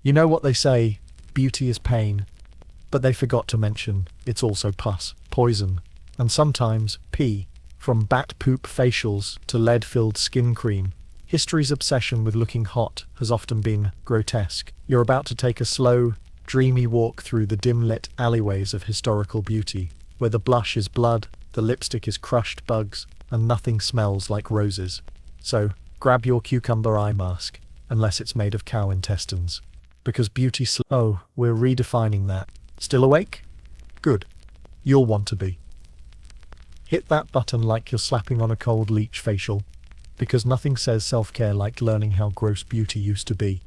You know what they say, beauty is pain. But they forgot to mention, it's also pus, poison, and sometimes pee. From bat poop facials to lead-filled skin cream, history's obsession with looking hot has often been grotesque. You're about to take a slow, dreamy walk through the dim-lit alleyways of historical beauty, where the blush is blood, the lipstick is crushed bugs, and nothing smells like roses. So, grab your cucumber eye mask, unless it's made of cow intestines. Because oh, we're redefining that. Still awake? Good. You'll want to be. Hit that button like you're slapping on a cold leech facial, because nothing says self-care like learning how gross beauty used to be.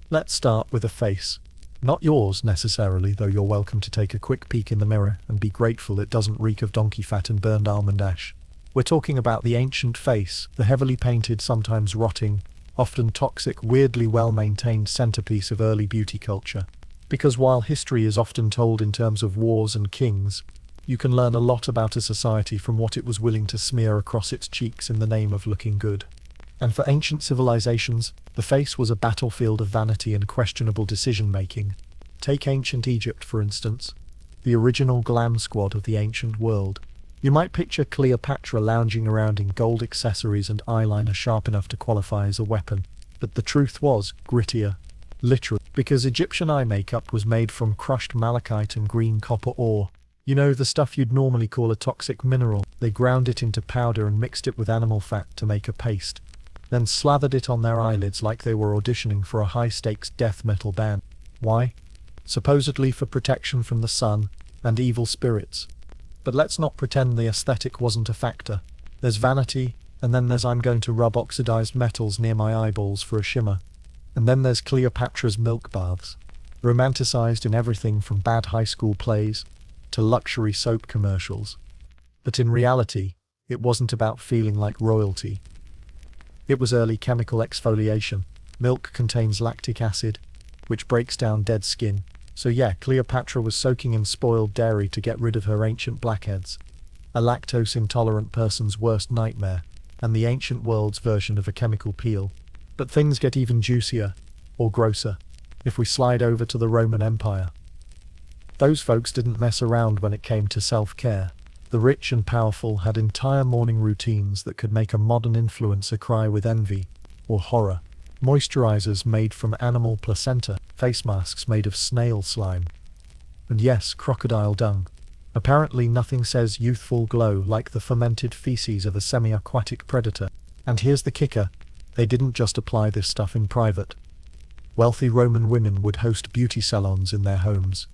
Let's start with a face. Not yours necessarily, though you're welcome to take a quick peek in the mirror and be grateful it doesn't reek of donkey fat and burned almond ash. We're talking about the ancient face, the heavily painted, sometimes rotting, often toxic, weirdly well-maintained centerpiece of early beauty culture. Because while history is often told in terms of wars and kings, you can learn a lot about a society from what it was willing to smear across its cheeks in the name of looking good. And for ancient civilizations, the face was a battlefield of vanity and questionable decision-making. Take ancient Egypt, for instance, the original glam squad of the ancient world. You might picture Cleopatra lounging around in gold accessories and eyeliner sharp enough to qualify as a weapon. But the truth was grittier. Literally. Because Egyptian eye makeup was made from crushed malachite and green copper ore. You know, the stuff you'd normally call a toxic mineral. They ground it into powder and mixed it with animal fat to make a paste. Then slathered it on their eyelids like they were auditioning for a high-stakes death metal band. Why? Supposedly for protection from the sun and evil spirits. But let's not pretend the aesthetic wasn't a factor. There's vanity, and then there's I'm going to rub oxidized metals near my eyeballs for a shimmer. And then there's Cleopatra's milk baths, romanticized in everything from bad high school plays to luxury soap commercials. But in reality, it wasn't about feeling like royalty. It was early chemical exfoliation. Milk contains lactic acid, which breaks down dead skin. So yeah, Cleopatra was soaking in spoiled dairy to get rid of her ancient blackheads. A lactose-intolerant person's worst nightmare, and the ancient world's version of a chemical peel. But things get even juicier, or grosser, if we slide over to the Roman Empire. Those folks didn't mess around when it came to self-care. The rich and powerful had entire morning routines that could make a modern influencer cry with envy, or horror. Moisturizers made from animal placenta, face masks made of snail slime. And yes, crocodile dung. Apparently nothing says youthful glow like the fermented feces of a semi-aquatic predator. And here's the kicker. They didn't just apply this stuff in private. Wealthy Roman women would host beauty salons in their homes,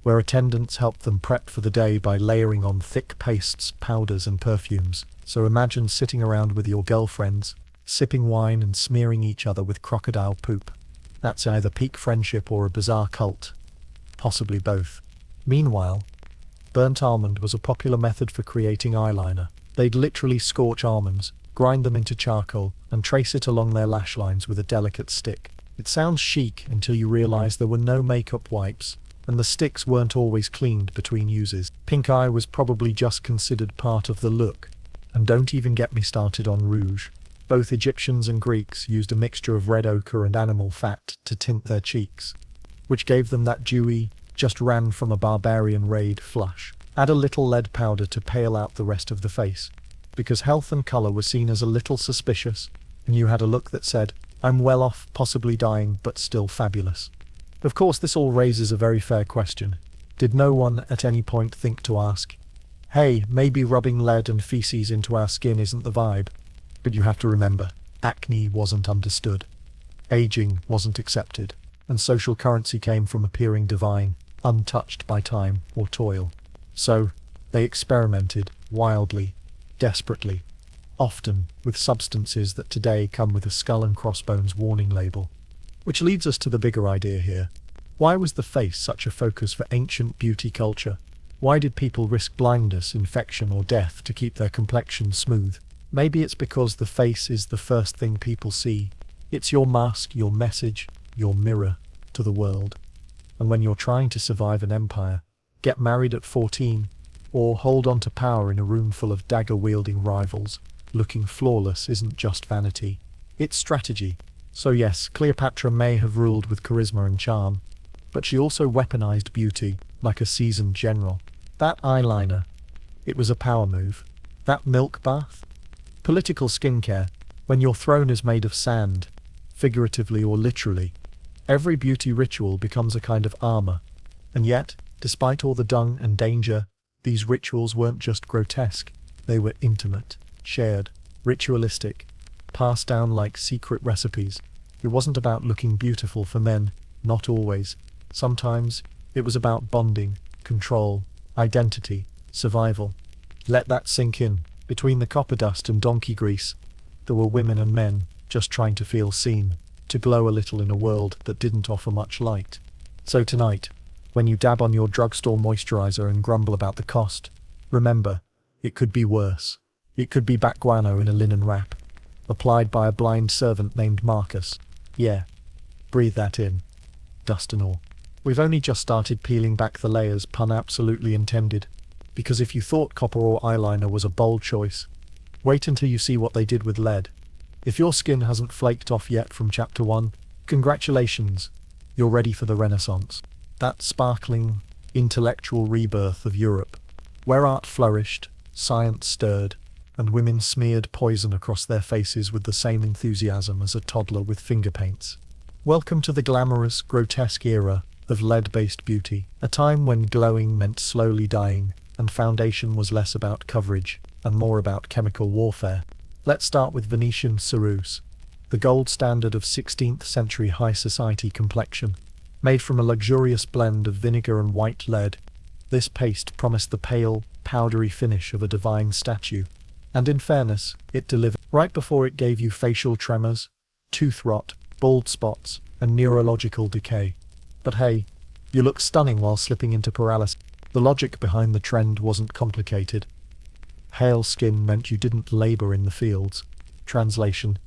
where attendants helped them prep for the day by layering on thick pastes, powders, and perfumes. So imagine sitting around with your girlfriends, sipping wine and smearing each other with crocodile poop. That's either peak friendship or a bizarre cult. Possibly both. Meanwhile, burnt almond was a popular method for creating eyeliner. They'd literally scorch almonds, grind them into charcoal, and trace it along their lash lines with a delicate stick. It sounds chic until you realize there were no makeup wipes, and the sticks weren't always cleaned between uses. Pink eye was probably just considered part of the look. And don't even get me started on rouge. Both Egyptians and Greeks used a mixture of red ochre and animal fat to tint their cheeks, which gave them that dewy, just ran from a barbarian raid flush. Add a little lead powder to pale out the rest of the face, because health and color were seen as a little suspicious, and you had a look that said, I'm well off, possibly dying, but still fabulous. Of course, this all raises a very fair question. Did no one at any point think to ask, hey, maybe rubbing lead and feces into our skin isn't the vibe? But you have to remember, acne wasn't understood, aging wasn't accepted, and social currency came from appearing divine, untouched by time or toil. So, they experimented, wildly, desperately, often with substances that today come with a skull and crossbones warning label. Which leads us to the bigger idea here. Why was the face such a focus for ancient beauty culture? Why did people risk blindness, infection, or death to keep their complexion smooth? Maybe it's because the face is the first thing people see. It's your mask, your message, your mirror to the world. And when you're trying to survive an empire, get married at 14, or hold on to power in a room full of dagger-wielding rivals, looking flawless isn't just vanity. It's strategy. So yes, Cleopatra may have ruled with charisma and charm, but she also weaponized beauty like a seasoned general. That eyeliner, it was a power move. That milk bath? Political skincare, when your throne is made of sand, figuratively or literally. Every beauty ritual becomes a kind of armor. And yet, despite all the dung and danger, these rituals weren't just grotesque. They were intimate, shared, ritualistic, passed down like secret recipes. It wasn't about looking beautiful for men, not always. Sometimes, it was about bonding, control, identity, survival. Let that sink in. Between the copper dust and donkey grease, there were women and men just trying to feel seen, to glow a little in a world that didn't offer much light. So tonight, when you dab on your drugstore moisturizer and grumble about the cost, remember, it could be worse. It could be bat guano in a linen wrap, applied by a blind servant named Marcus. Yeah, breathe that in, dust and all. We've only just started peeling back the layers, pun absolutely intended, because if you thought copper or eyeliner was a bold choice, wait until you see what they did with lead. If your skin hasn't flaked off yet from chapter 1, congratulations, you're ready for the Renaissance. That sparkling, intellectual rebirth of Europe, where art flourished, science stirred, and women smeared poison across their faces with the same enthusiasm as a toddler with finger paints. Welcome to the glamorous, grotesque era of lead-based beauty, a time when glowing meant slowly dying, and foundation was less about coverage and more about chemical warfare. Let's start with Venetian ceruse, the gold standard of 16th century high society complexion. Made from a luxurious blend of vinegar and white lead, this paste promised the pale, powdery finish of a divine statue. And in fairness, it delivered. Right before it gave you facial tremors, tooth rot, bald spots, and neurological decay. But hey, you look stunning while slipping into paralysis. The logic behind the trend wasn't complicated. Pale skin meant you didn't labor in the fields. Translation,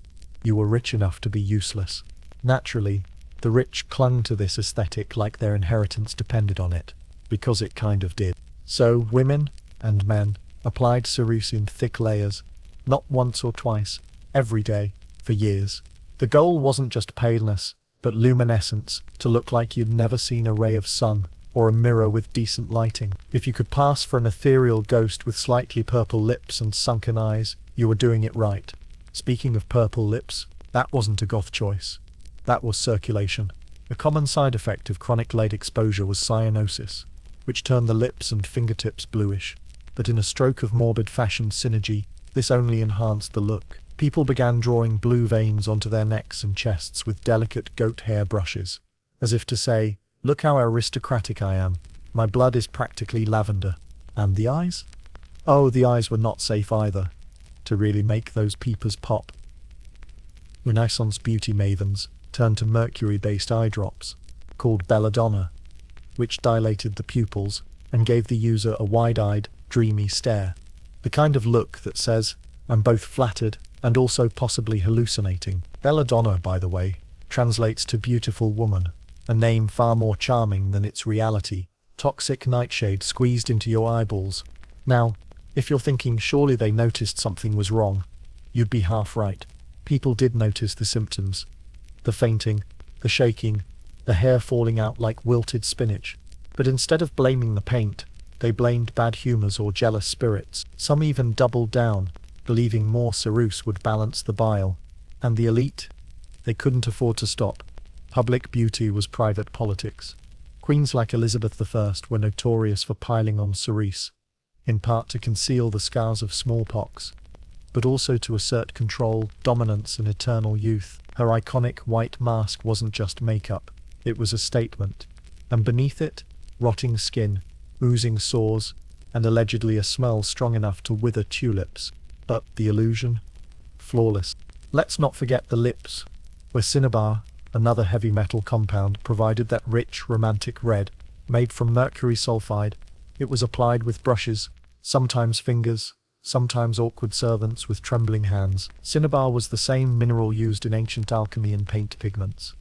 you were rich enough to be useless. Naturally, the rich clung to this aesthetic like their inheritance depended on it, because it kind of did. So women and men applied ceruse in thick layers, not once or twice, every day, for years. The goal wasn't just paleness, but luminescence, to look like you'd never seen a ray of sun, or a mirror with decent lighting. If you could pass for an ethereal ghost with slightly purple lips and sunken eyes, you were doing it right. Speaking of purple lips, that wasn't a goth choice. That was circulation. A common side effect of chronic lead exposure was cyanosis, which turned the lips and fingertips bluish. But in a stroke of morbid fashion synergy, this only enhanced the look. People began drawing blue veins onto their necks and chests with delicate goat hair brushes, as if to say, look how aristocratic I am. My blood is practically lavender. And the eyes? Oh, the eyes were not safe either, to really make those peepers pop. Renaissance beauty mavens turned to mercury-based eye drops, called belladonna, which dilated the pupils and gave the user a wide-eyed, dreamy stare. The kind of look that says, I'm both flattered and also possibly hallucinating. Belladonna, by the way, translates to beautiful woman, a name far more charming than its reality. Toxic nightshade squeezed into your eyeballs. Now, if you're thinking surely they noticed something was wrong, you'd be half right. People did notice the symptoms. The fainting, the shaking, the hair falling out like wilted spinach. But instead of blaming the paint, they blamed bad humors or jealous spirits. Some even doubled down, believing more ceruse would balance the bile. And the elite? They couldn't afford to stop. Public beauty was private politics. Queens like Elizabeth I were notorious for piling on ceruse, in part to conceal the scars of smallpox, but also to assert control, dominance, and eternal youth. Her iconic white mask wasn't just makeup, it was a statement. And beneath it, rotting skin, oozing sores, and allegedly a smell strong enough to wither tulips. But the illusion? Flawless. Let's not forget the lips, where cinnabar, another heavy metal compound, provided that rich, romantic red. Made from mercury sulfide, it was applied with brushes, sometimes fingers, sometimes awkward servants with trembling hands. Cinnabar was the same mineral used in ancient alchemy and paint pigments.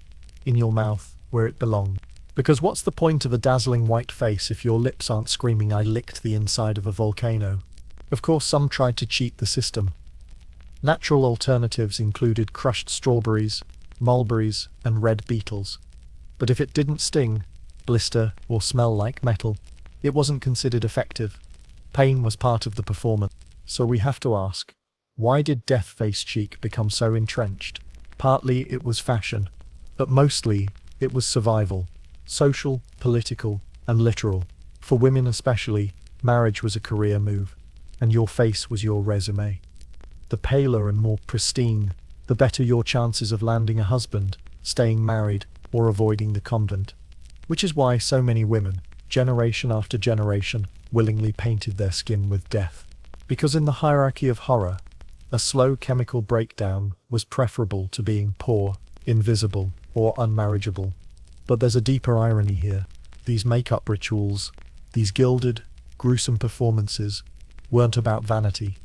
In your mouth, where it belonged. Because what's the point of a dazzling white face if your lips aren't screaming, I licked the inside of a volcano? Of course, some tried to cheat the system. Natural alternatives included crushed strawberries, mulberries, and red beetles. But if it didn't sting, blister, or smell like metal, it wasn't considered effective. Pain was part of the performance. So we have to ask, why did death-face chic become so entrenched? Partly it was fashion, but mostly it was survival. Social, political, and literal. For women especially, marriage was a career move, and your face was your resume. The paler and more pristine, the better your chances of landing a husband, staying married, or avoiding the convent. Which is why so many women, generation after generation, willingly painted their skin with death. Because in the hierarchy of horror, a slow chemical breakdown was preferable to being poor, invisible, or unmarriageable. But there's a deeper irony here. These makeup rituals, these gilded, gruesome performances, weren't about vanity.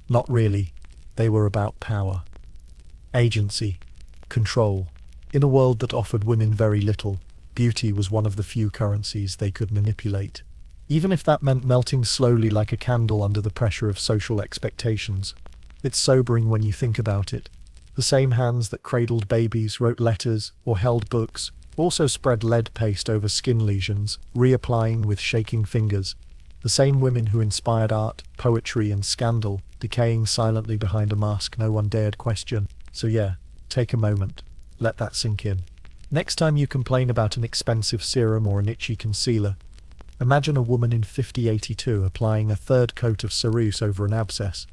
Not really. They were about power. Agency. Control. In a world that offered women very little, beauty was one of the few currencies they could manipulate. Even if that meant melting slowly like a candle under the pressure of social expectations. It's sobering when you think about it. The same hands that cradled babies, wrote letters, or held books, also spread lead paste over skin lesions, reapplying with shaking fingers. The same women who inspired art, poetry, and scandal, decaying silently behind a mask no one dared question. So yeah, take a moment. Let that sink in. Next time you complain about an expensive serum or an itchy concealer, imagine a woman in 5082 applying a third coat of ceruse over an abscess,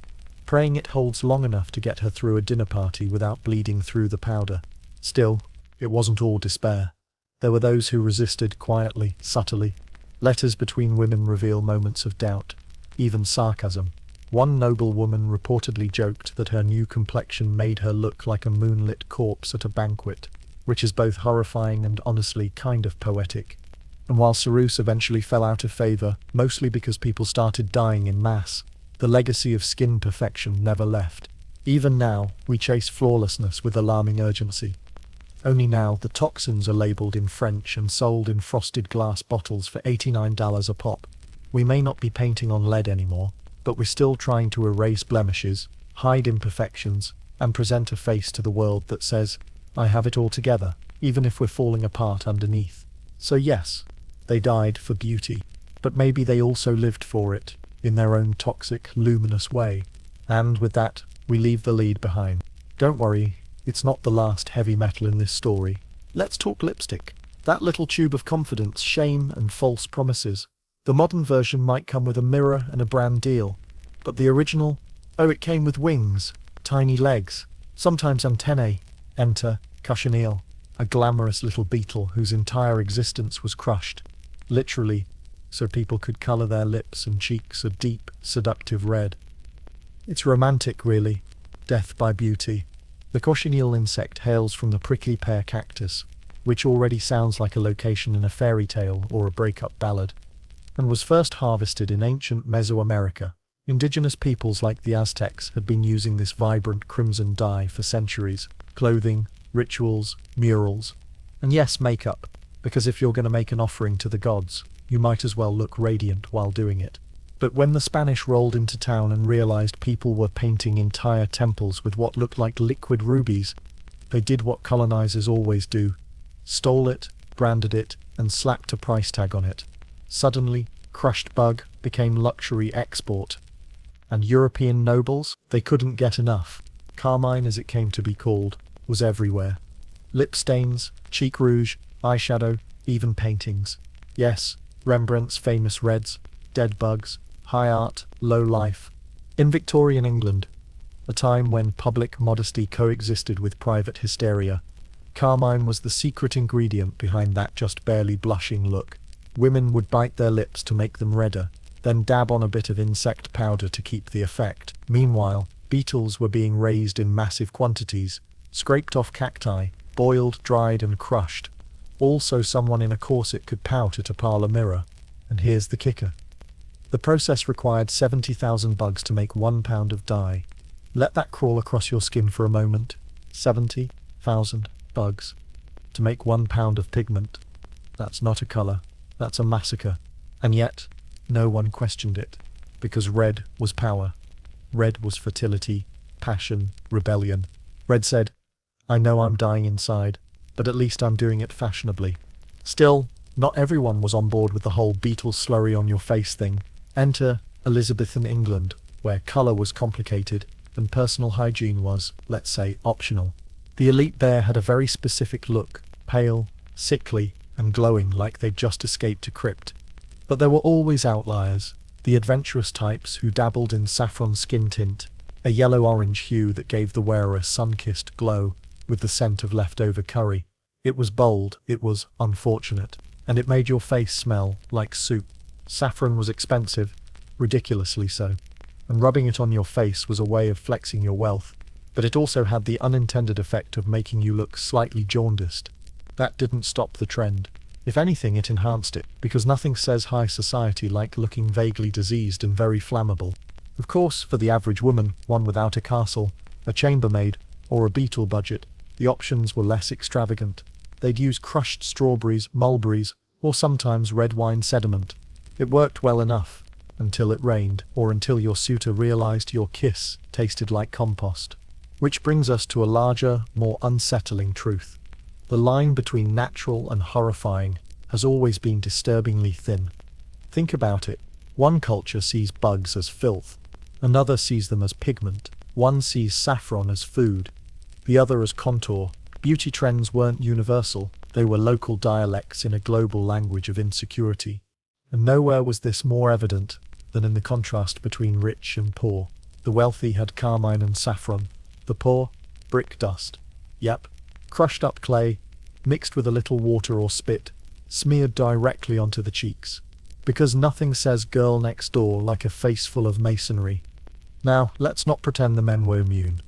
praying it holds long enough to get her through a dinner party without bleeding through the powder. Still, it wasn't all despair. There were those who resisted quietly, subtly. Letters between women reveal moments of doubt, even sarcasm. One noble woman reportedly joked that her new complexion made her look like a moonlit corpse at a banquet, which is both horrifying and honestly kind of poetic. And while ceruse eventually fell out of favor, mostly because people started dying in mass, the legacy of skin perfection never left. Even now, we chase flawlessness with alarming urgency. Only now, the toxins are labeled in French and sold in frosted glass bottles for $89 a pop. We may not be painting on lead anymore, but we're still trying to erase blemishes, hide imperfections, and present a face to the world that says, I have it all together, even if we're falling apart underneath. So yes, they died for beauty, but maybe they also lived for it, in their own toxic, luminous way. And with that, we leave the lead behind. Don't worry, it's not the last heavy metal in this story. Let's talk lipstick. That little tube of confidence, shame, and false promises. The modern version might come with a mirror and a brand deal, but the original, oh, it came with wings, tiny legs, sometimes antennae. Enter Cochineal, a glamorous little beetle whose entire existence was crushed, literally, so people could color their lips and cheeks a deep, seductive red. It's romantic, really. Death by beauty. The cochineal insect hails from the prickly pear cactus, which already sounds like a location in a fairy tale or a breakup ballad, and was first harvested in ancient Mesoamerica. Indigenous peoples like the Aztecs had been using this vibrant crimson dye for centuries. Clothing, rituals, murals, and yes, makeup, because if you're going to make an offering to the gods, you might as well look radiant while doing it. But when the Spanish rolled into town and realized people were painting entire temples with what looked like liquid rubies, they did what colonizers always do. Stole it, branded it, and slapped a price tag on it. Suddenly, crushed bug became luxury export. And European nobles, they couldn't get enough. Carmine, as it came to be called, was everywhere. Lip stains, cheek rouge, eyeshadow, even paintings. Yes, Rembrandt's famous reds, dead bugs, high art, low life. In Victorian England, a time when public modesty coexisted with private hysteria, carmine was the secret ingredient behind that just barely blushing look. Women would bite their lips to make them redder, then dab on a bit of insect powder to keep the effect. Meanwhile, beetles were being raised in massive quantities, scraped off cacti, boiled, dried, and crushed, all so someone in a corset could pout at a parlor mirror. And here's the kicker. The process required 70,000 bugs to make 1 pound of dye. Let that crawl across your skin for a moment. 70,000 bugs to make 1 pound of pigment. That's not a color, that's a massacre. And yet, no one questioned it, because red was power. Red was fertility, passion, rebellion. Red said, I know I'm dying inside, but at least I'm doing it fashionably. Still, not everyone was on board with the whole Beatles slurry on your face thing. Enter Elizabethan England, where colour was complicated and personal hygiene was, let's say, optional. The elite there had a very specific look, pale, sickly, and glowing like they'd just escaped a crypt. But there were always outliers, the adventurous types who dabbled in saffron skin tint, a yellow-orange hue that gave the wearer a sun-kissed glow with the scent of leftover curry. It was bold, it was unfortunate, and it made your face smell like soup. Saffron was expensive, ridiculously so, and rubbing it on your face was a way of flexing your wealth, but it also had the unintended effect of making you look slightly jaundiced. That didn't stop the trend. If anything, it enhanced it, because nothing says high society like looking vaguely diseased and very flammable. Of course, for the average woman, one without a castle, a chambermaid, or a Beatle budget, the options were less extravagant. They'd use crushed strawberries, mulberries, or sometimes red wine sediment. It worked well enough, until it rained, or until your suitor realized your kiss tasted like compost. Which brings us to a larger, more unsettling truth. The line between natural and horrifying has always been disturbingly thin. Think about it. One culture sees bugs as filth. Another sees them as pigment. One sees saffron as food. The other as contour. Beauty trends weren't universal. They were local dialects in a global language of insecurity. And nowhere was this more evident than in the contrast between rich and poor. The wealthy had carmine and saffron. The poor, brick dust. Yep, crushed up clay, mixed with a little water or spit, smeared directly onto the cheeks. Because nothing says girl next door like a face full of masonry. Now, let's not pretend the men were immune.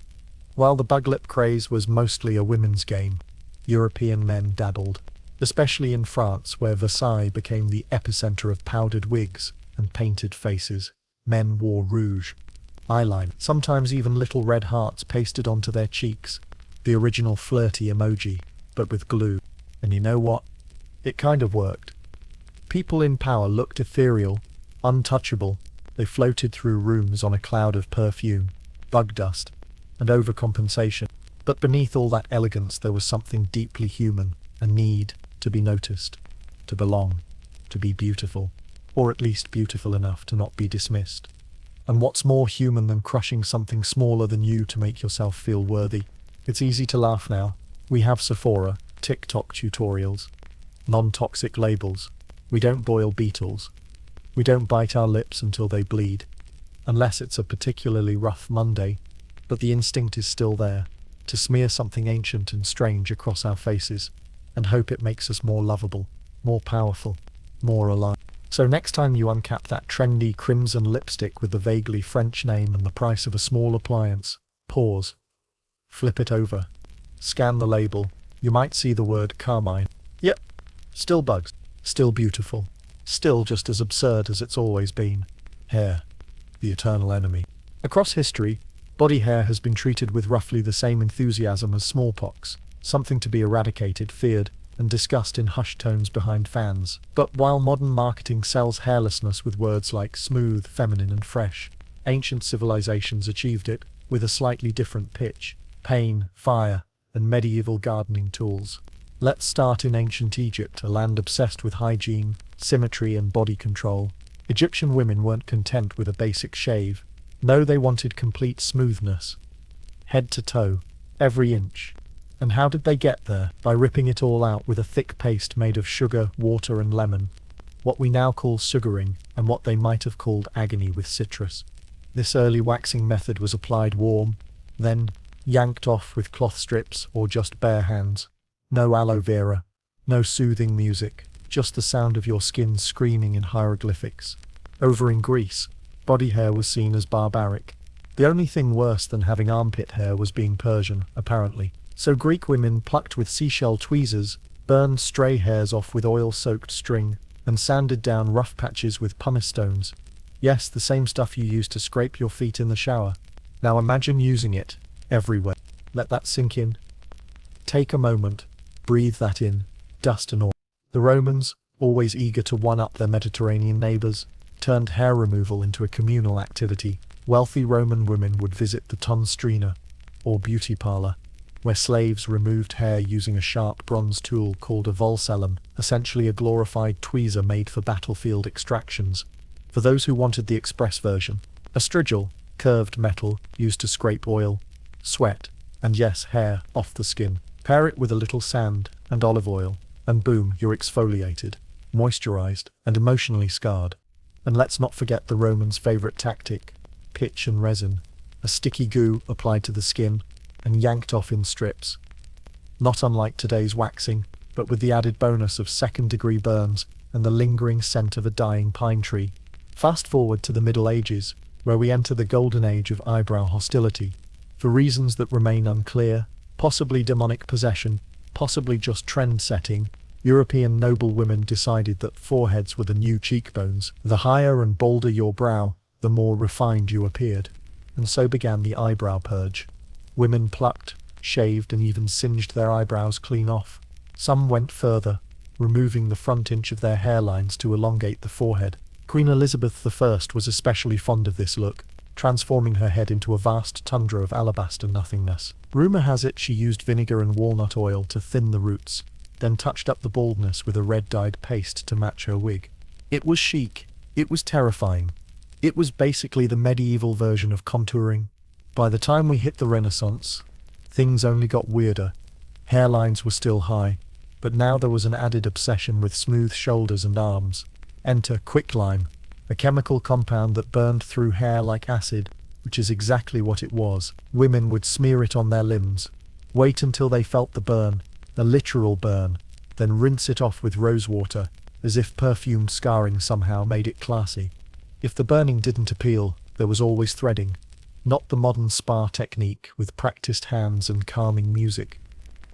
While the bug lip craze was mostly a women's game, European men dabbled, especially in France, where Versailles became the epicenter of powdered wigs and painted faces. Men wore rouge, eyeliner, sometimes even little red hearts pasted onto their cheeks, the original flirty emoji, but with glue. And you know what? It kind of worked. People in power looked ethereal, untouchable. They floated through rooms on a cloud of perfume, bug dust, and overcompensation. But beneath all that elegance there was something deeply human, a need to be noticed, to belong, to be beautiful, or at least beautiful enough to not be dismissed. And what's more human than crushing something smaller than you to make yourself feel worthy? It's easy to laugh now. We have Sephora, TikTok tutorials, non-toxic labels. We don't boil beetles. We don't bite our lips until they bleed, unless it's a particularly rough Monday, but the instinct is still there, to smear something ancient and strange across our faces, and hope it makes us more lovable, more powerful, more alive. So next time you uncap that trendy crimson lipstick with the vaguely French name and the price of a small appliance, pause, flip it over, scan the label. You might see the word carmine. Yep, still bugs, still beautiful, still just as absurd as it's always been. Hair, the eternal enemy. Across history, body hair has been treated with roughly the same enthusiasm as smallpox, something to be eradicated, feared, and discussed in hushed tones behind fans. But while modern marketing sells hairlessness with words like smooth, feminine, and fresh, ancient civilizations achieved it with a slightly different pitch: pain, fire, and medieval gardening tools. Let's start in ancient Egypt, a land obsessed with hygiene, symmetry, and body control. Egyptian women weren't content with a basic shave. No, they wanted complete smoothness. Head to toe, every inch. And how did they get there? By ripping it all out with a thick paste made of sugar, water, and lemon. What we now call sugaring, and what they might have called agony with citrus. This early waxing method was applied warm, then yanked off with cloth strips or just bare hands. No aloe vera, no soothing music, just the sound of your skin screaming in hieroglyphics. Over in Greece, body hair was seen as barbaric. The only thing worse than having armpit hair was being Persian, apparently. So Greek women plucked with seashell tweezers, burned stray hairs off with oil-soaked string, and sanded down rough patches with pumice stones. Yes, the same stuff you use to scrape your feet in the shower. Now imagine using it everywhere. Let that sink in. Take a moment, breathe that in, dust and all. The Romans, always eager to one-up their Mediterranean neighbors, turned hair removal into a communal activity. Wealthy Roman women would visit the tonstrina, or beauty parlor, where slaves removed hair using a sharp bronze tool called a volsalum, essentially a glorified tweezer made for battlefield extractions. For those who wanted the express version, a strigil, curved metal used to scrape oil, sweat, and yes, hair off the skin. Pair it with a little sand and olive oil, and boom, you're exfoliated, moisturized, and emotionally scarred. And let's not forget the Romans' favorite tactic, pitch and resin, a sticky goo applied to the skin and yanked off in strips. Not unlike today's waxing, but with the added bonus of second-degree burns and the lingering scent of a dying pine tree. Fast forward to the Middle Ages, where we enter the golden age of eyebrow hostility. For reasons that remain unclear, possibly demonic possession, possibly just trend-setting, European noblewomen decided that foreheads were the new cheekbones. The higher and bolder your brow, the more refined you appeared. And so began the eyebrow purge. Women plucked, shaved, and even singed their eyebrows clean off. Some went further, removing the front inch of their hairlines to elongate the forehead. Queen Elizabeth I was especially fond of this look, transforming her head into a vast tundra of alabaster nothingness. Rumour has it she used vinegar and walnut oil to thin the roots, then touched up the baldness with a red-dyed paste to match her wig. It was chic. It was terrifying. It was basically the medieval version of contouring. By the time we hit the Renaissance, things only got weirder. Hairlines were still high, but now there was an added obsession with smooth shoulders and arms. Enter quicklime, a chemical compound that burned through hair like acid, which is exactly what it was. Women would smear it on their limbs, wait until they felt the burn, a literal burn, then rinse it off with rose water, as if perfumed scarring somehow made it classy. If the burning didn't appeal, there was always threading. Not the modern spa technique with practiced hands and calming music,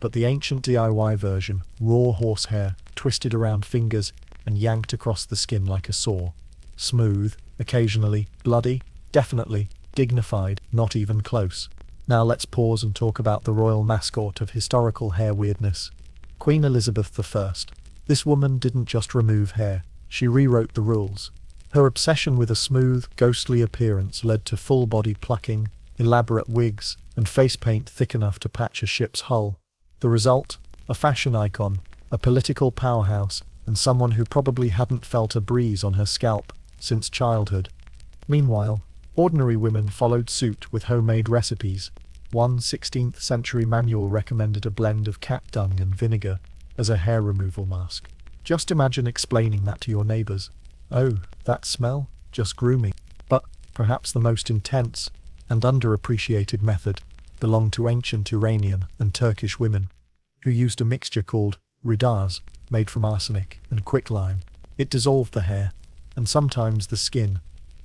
but the ancient DIY version, raw horsehair, twisted around fingers and yanked across the skin like a saw. Smooth, occasionally, bloody, definitely, dignified, not even close. Now let's pause and talk about the royal mascot of historical hair weirdness, Queen Elizabeth I. This woman didn't just remove hair, she rewrote the rules. Her obsession with a smooth, ghostly appearance led to full-body plucking, elaborate wigs, and face paint thick enough to patch a ship's hull. The result? A fashion icon, a political powerhouse, and someone who probably hadn't felt a breeze on her scalp since childhood. Meanwhile, ordinary women followed suit with homemade recipes. One 16th century manual recommended a blend of cat dung and vinegar as a hair removal mask. Just imagine explaining that to your neighbours. Oh, that smell? Just grooming. But perhaps the most intense and underappreciated method belonged to ancient Iranian and Turkish women, who used a mixture called ridaz, made from arsenic and quicklime. It dissolved the hair, and sometimes the skin.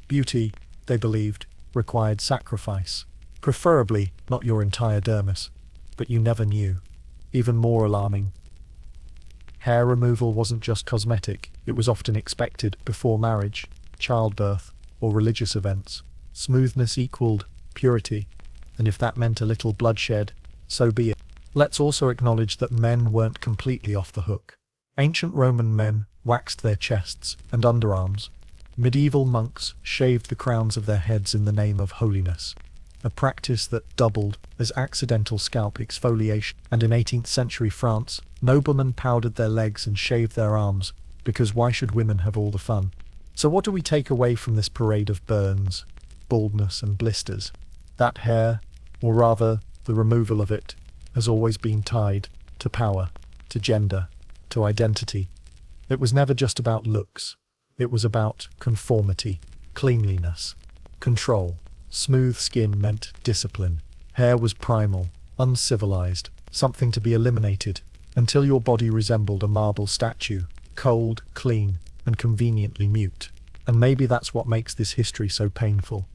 Beauty, they believed, required sacrifice. Preferably not your entire dermis, but you never knew. Even more alarming, hair removal wasn't just cosmetic, it was often expected before marriage, childbirth, or religious events. Smoothness equaled purity, and if that meant a little bloodshed, so be it. Let's also acknowledge that men weren't completely off the hook. Ancient Roman men waxed their chests and underarms. Medieval monks shaved the crowns of their heads in the name of holiness, a practice that doubled as accidental scalp exfoliation. And in 18th century France, noblemen powdered their legs and shaved their arms, because why should women have all the fun? So what do we take away from this parade of burns, baldness and blisters? That hair, or rather the removal of it, has always been tied to power, to gender, to identity. It was never just about looks. It was about conformity, cleanliness, control. Smooth skin meant discipline. Hair was primal, uncivilized, something to be eliminated, until your body resembled a marble statue, cold, clean, and conveniently mute. And maybe that's what makes this history so painful.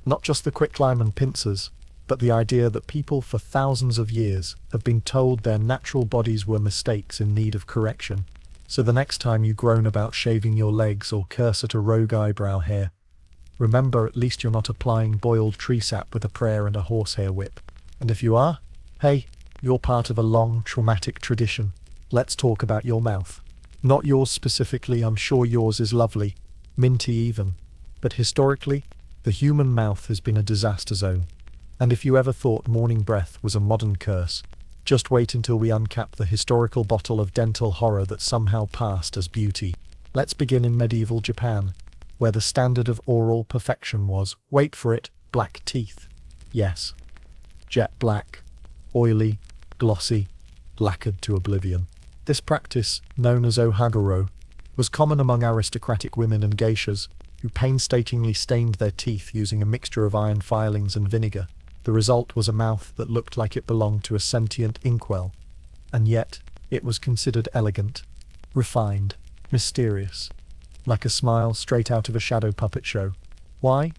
Not just the quicklime and pincers, but the idea that people for thousands of years have been told their natural bodies were mistakes in need of correction. So the next time you groan about shaving your legs or curse at a rogue eyebrow hair, remember at least you're not applying boiled tree sap with a prayer and a horsehair whip. And if you are, hey, you're part of a long, traumatic tradition. Let's talk about your mouth. Not yours specifically, I'm sure yours is lovely, minty even. But historically, the human mouth has been a disaster zone. And if you ever thought morning breath was a modern curse, just wait until we uncap the historical bottle of dental horror that somehow passed as beauty. Let's begin in medieval Japan, where the standard of oral perfection was, wait for it, black teeth. Yes, jet black, oily, glossy, lacquered to oblivion. This practice, known as ohaguro, was common among aristocratic women and geishas, who painstakingly stained their teeth using a mixture of iron filings and vinegar. The result was a mouth that looked like it belonged to a sentient inkwell, and yet it was considered elegant, refined, mysterious, like a smile straight out of a shadow puppet show. Why?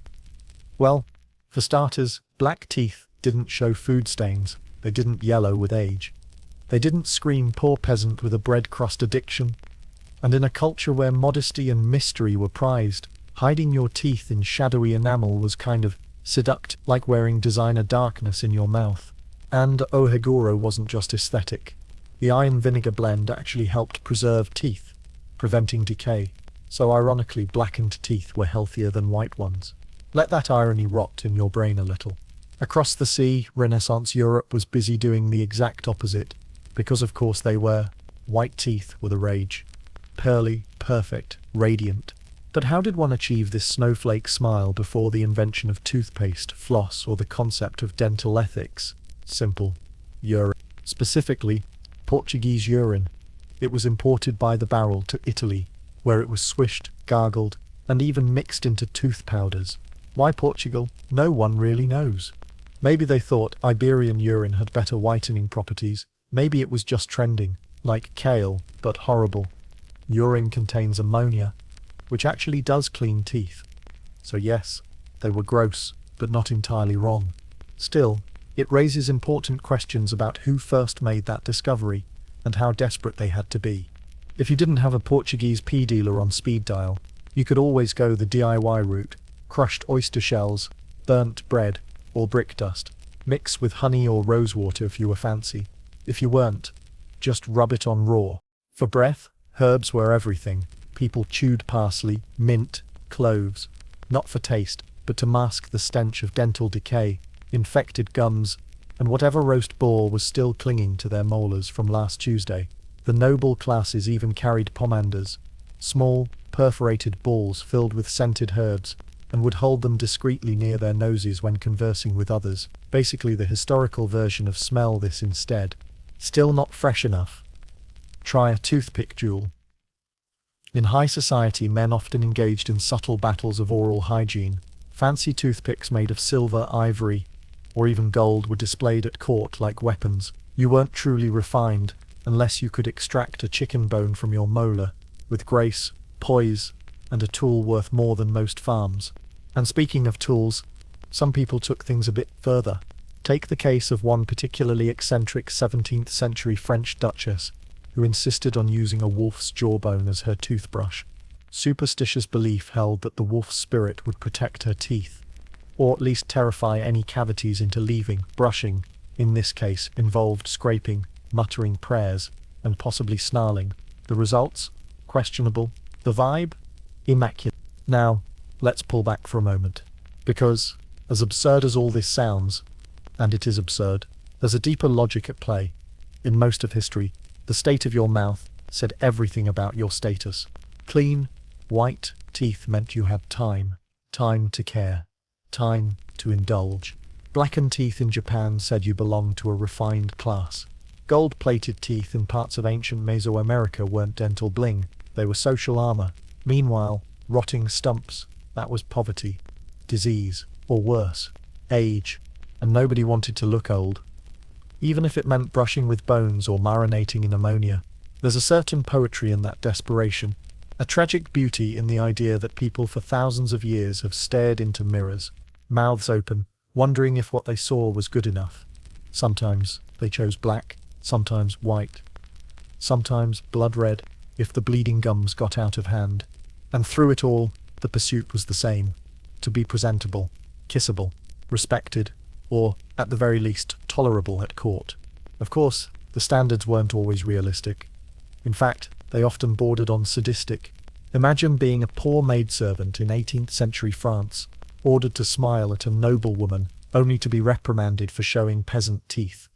Well, for starters, black teeth didn't show food stains, they didn't yellow with age. They didn't scream poor peasant with a bread crust addiction. And in a culture where modesty and mystery were prized, hiding your teeth in shadowy enamel was kind of seduct, like wearing designer darkness in your mouth. And ohaguro wasn't just aesthetic. The iron vinegar blend actually helped preserve teeth, preventing decay. So ironically, blackened teeth were healthier than white ones. Let that irony rot in your brain a little. Across the sea, Renaissance Europe was busy doing the exact opposite, because of course they were. White teeth were the rage. Pearly, perfect, radiant. But how did one achieve this snowflake smile before the invention of toothpaste, floss, or the concept of dental ethics? Simple. Urine. Specifically, Portuguese urine. It was imported by the barrel to Italy, where it was swished, gargled, and even mixed into tooth powders. Why Portugal? No one really knows. Maybe they thought Iberian urine had better whitening properties. Maybe it was just trending, like kale, but horrible. Urine contains ammonia, which actually does clean teeth. So yes, they were gross, but not entirely wrong. Still, it raises important questions about who first made that discovery, and how desperate they had to be. If you didn't have a Portuguese pea dealer on speed dial, you could always go the DIY route: crushed oyster shells, burnt bread, or brick dust. Mix with honey or rosewater if you were fancy. If you weren't, just rub it on raw. For breath, herbs were everything. People chewed parsley, mint, cloves, not for taste, but to mask the stench of dental decay, infected gums, and whatever roast boar was still clinging to their molars from last Tuesday. The noble classes even carried pomanders, small, perforated balls filled with scented herbs, and would hold them discreetly near their noses when conversing with others. Basically the historical version of smell this instead. Still not fresh enough? Try a toothpick duel. In high society, men often engaged in subtle battles of oral hygiene. Fancy toothpicks made of silver, ivory, or even gold were displayed at court like weapons. You weren't truly refined unless you could extract a chicken bone from your molar, with grace, poise, and a tool worth more than most farms. And speaking of tools, some people took things a bit further. Take the case of one particularly eccentric 17th century French duchess, who insisted on using a wolf's jawbone as her toothbrush. Superstitious belief held that the wolf's spirit would protect her teeth, or at least terrify any cavities into leaving. Brushing, in this case, involved scraping, muttering prayers, and possibly snarling. The results? Questionable. The vibe? Immaculate. Now, let's pull back for a moment, because, as absurd as all this sounds, and it is absurd, there's a deeper logic at play. In most of history, the state of your mouth said everything about your status. Clean, white teeth meant you had time to care, time to indulge. Blackened teeth in Japan said you belonged to a refined class. Gold-plated teeth in parts of ancient Mesoamerica weren't dental bling, they were social armor. Meanwhile, rotting stumps, that was poverty, disease, or worse, age, and nobody wanted to look old. Even if it meant brushing with bones or marinating in ammonia. There's a certain poetry in that desperation, a tragic beauty in the idea that people for thousands of years have stared into mirrors, mouths open, wondering if what they saw was good enough. Sometimes they chose black, sometimes white, sometimes blood red, if the bleeding gums got out of hand. And through it all, the pursuit was the same: to be presentable, kissable, respected, or, at the very least, tolerable at court. Of course, the standards weren't always realistic. In fact, they often bordered on sadistic. Imagine being a poor maidservant in 18th century France, ordered to smile at a noblewoman only to be reprimanded for showing peasant teeth.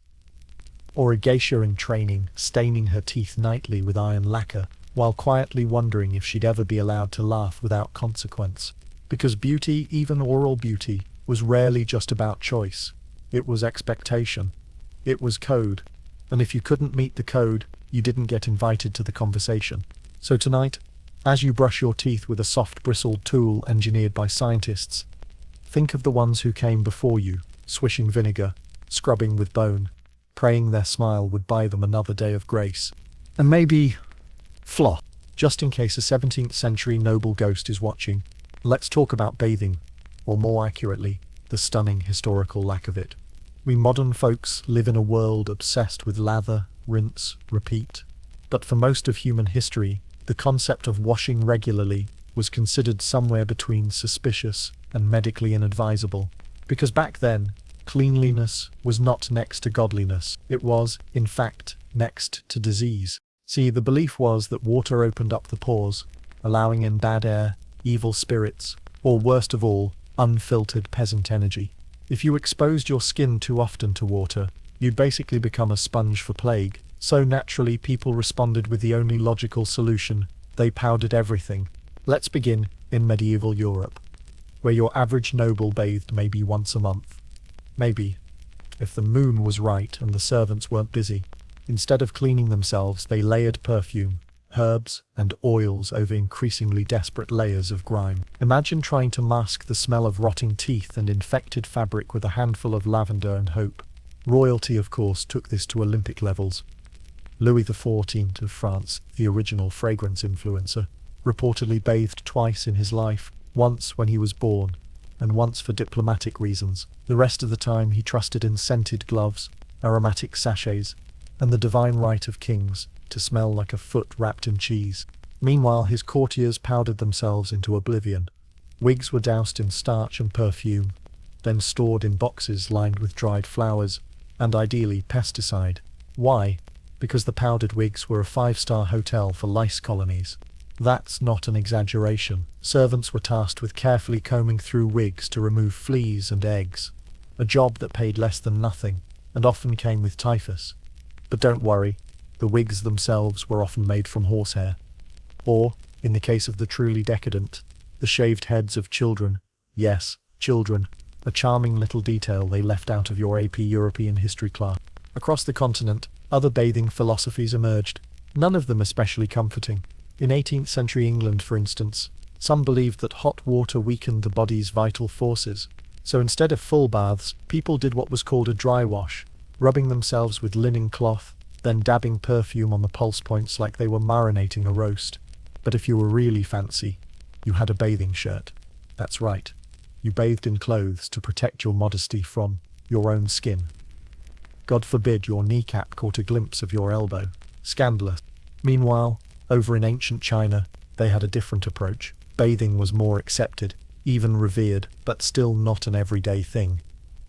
Or a geisha in training, staining her teeth nightly with iron lacquer, while quietly wondering if she'd ever be allowed to laugh without consequence. Because beauty, even oral beauty, was rarely just about choice. It was expectation. It was code. And if you couldn't meet the code, you didn't get invited to the conversation. So tonight, as you brush your teeth with a soft bristled tool engineered by scientists, think of the ones who came before you, swishing vinegar, scrubbing with bone, praying their smile would buy them another day of grace. And maybe floss, just in case a 17th century noble ghost is watching. Let's talk about bathing, or more accurately, the stunning historical lack of it. We modern folks live in a world obsessed with lather, rinse, repeat. But for most of human history, the concept of washing regularly was considered somewhere between suspicious and medically inadvisable. Because back then, cleanliness was not next to godliness. It was, in fact, next to disease. See, the belief was that water opened up the pores, allowing in bad air, evil spirits, or worst of all, unfiltered peasant energy. If you exposed your skin too often to water, you'd basically become a sponge for plague. So naturally, people responded with the only logical solution: they powdered everything. Let's begin in medieval Europe, where your average noble bathed maybe once a month. Maybe, if the moon was right and the servants weren't busy. Instead of cleaning themselves, they layered perfume, herbs, and oils over increasingly desperate layers of grime. Imagine trying to mask the smell of rotting teeth and infected fabric with a handful of lavender and hope. Royalty, of course, took this to Olympic levels. Louis XIV of France, the original fragrance influencer, reportedly bathed twice in his life, once when he was born, and once for diplomatic reasons. The rest of the time he trusted in scented gloves, aromatic sachets, and the divine right of kings to smell like a foot wrapped in cheese. Meanwhile, his courtiers powdered themselves into oblivion. Wigs were doused in starch and perfume, then stored in boxes lined with dried flowers, and ideally pesticide. Why? Because the powdered wigs were a 5-star hotel for lice colonies. That's not an exaggeration. Servants were tasked with carefully combing through wigs to remove fleas and eggs, a job that paid less than nothing, and often came with typhus. But don't worry, the wigs themselves were often made from horsehair. Or, in the case of the truly decadent, the shaved heads of children. Yes, children, a charming little detail they left out of your AP European history class. Across the continent, other bathing philosophies emerged, none of them especially comforting. In 18th century England, for instance, some believed that hot water weakened the body's vital forces. So instead of full baths, people did what was called a dry wash, rubbing themselves with linen cloth, then dabbing perfume on the pulse points like they were marinating a roast. But if you were really fancy, you had a bathing shirt. That's right. You bathed in clothes to protect your modesty from your own skin. God forbid your kneecap caught a glimpse of your elbow. Scandalous. Meanwhile, over in ancient China, they had a different approach. Bathing was more accepted, even revered, but still not an everyday thing.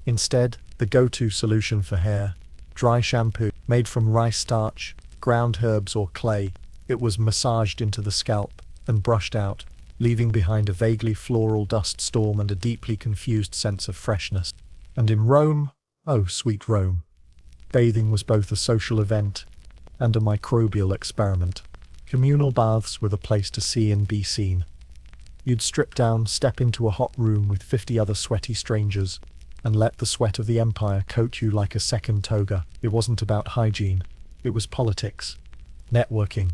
Instead, the go-to solution for hair, dry shampoo, made from rice starch, ground herbs or clay. It was massaged into the scalp and brushed out, leaving behind a vaguely floral dust storm and a deeply confused sense of freshness. And in Rome, oh sweet Rome, bathing was both a social event and a microbial experiment. Communal baths were the place to see and be seen. You'd strip down, step into a hot room with 50 other sweaty strangers, and let the sweat of the empire coat you like a second toga. It wasn't about hygiene. It was politics, networking,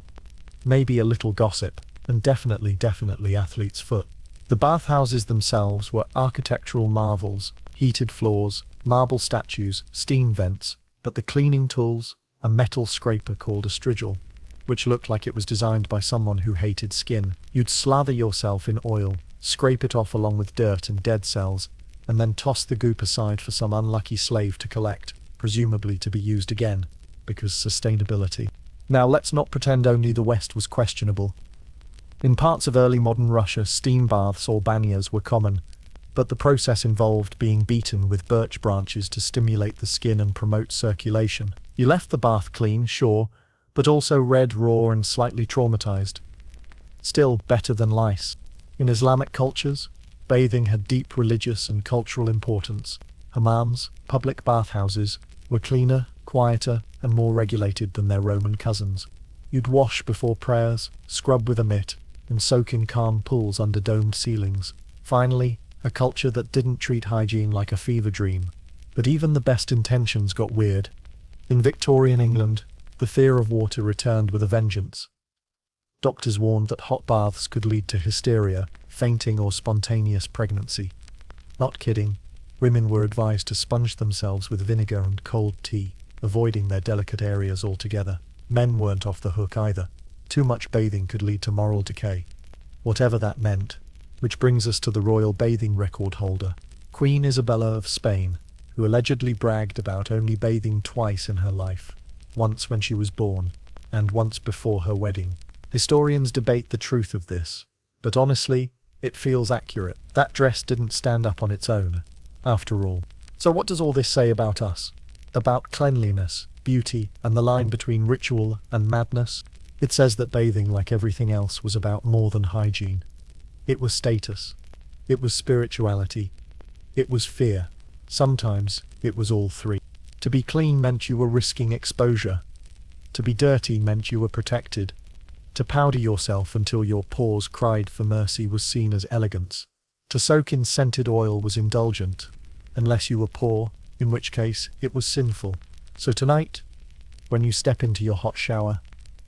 maybe a little gossip, and definitely athlete's foot. The bathhouses themselves were architectural marvels, heated floors, marble statues, steam vents, but the cleaning tools, a metal scraper called a strigil, which looked like it was designed by someone who hated skin. You'd slather yourself in oil, scrape it off along with dirt and dead cells, and then toss the goop aside for some unlucky slave to collect, presumably to be used again, because sustainability. Now let's not pretend only the West was questionable. In parts of early modern Russia, steam baths or banyas were common, but the process involved being beaten with birch branches to stimulate the skin and promote circulation. You left the bath clean, sure, but also red, raw, and slightly traumatized. Still better than lice. In Islamic cultures, bathing had deep religious and cultural importance. Hammams, public bathhouses, were cleaner, quieter, and more regulated than their Roman cousins. You'd wash before prayers, scrub with a mitt, and soak in calm pools under domed ceilings. Finally, a culture that didn't treat hygiene like a fever dream. But even the best intentions got weird. In Victorian England, the fear of water returned with a vengeance. Doctors warned that hot baths could lead to hysteria, fainting, or spontaneous pregnancy. Not kidding. Women were advised to sponge themselves with vinegar and cold tea, avoiding their delicate areas altogether. Men weren't off the hook either. Too much bathing could lead to moral decay. Whatever that meant. Which brings us to the royal bathing record holder, Queen Isabella of Spain, who allegedly bragged about only bathing twice in her life. Once when she was born, and once before her wedding. Historians debate the truth of this, but honestly, it feels accurate. That dress didn't stand up on its own, after all. So what does all this say about us? About cleanliness, beauty, and the line between ritual and madness? It says that bathing, like everything else, was about more than hygiene. It was status. It was spirituality. It was fear. Sometimes it was all three. To be clean meant you were risking exposure. To be dirty meant you were protected. To powder yourself until your pores cried for mercy was seen as elegance. To soak in scented oil was indulgent, unless you were poor, in which case it was sinful. So tonight, when you step into your hot shower,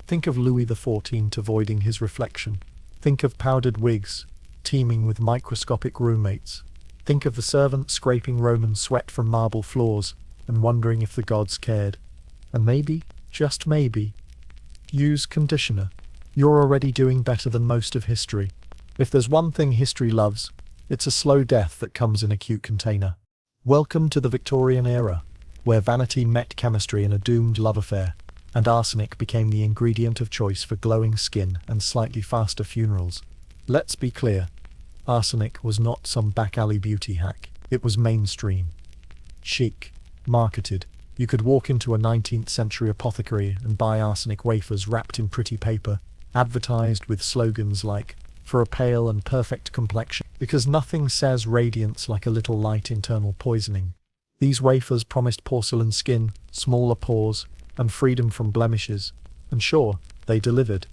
think of Louis XIV avoiding his reflection. Think of powdered wigs, teeming with microscopic roommates. Think of the servant scraping Roman sweat from marble floors and wondering if the gods cared. And maybe, just maybe, use conditioner. You're already doing better than most of history. If there's one thing history loves, it's a slow death that comes in a cute container. Welcome to the Victorian era, where vanity met chemistry in a doomed love affair, and arsenic became the ingredient of choice for glowing skin and slightly faster funerals. Let's be clear, arsenic was not some back-alley beauty hack. It was mainstream. Chic. Marketed. You could walk into a 19th century apothecary and buy arsenic wafers wrapped in pretty paper, advertised with slogans like, "For a pale and perfect complexion," because nothing says radiance like a little light internal poisoning. These wafers promised porcelain skin, smaller pores, and freedom from blemishes. And sure, they delivered.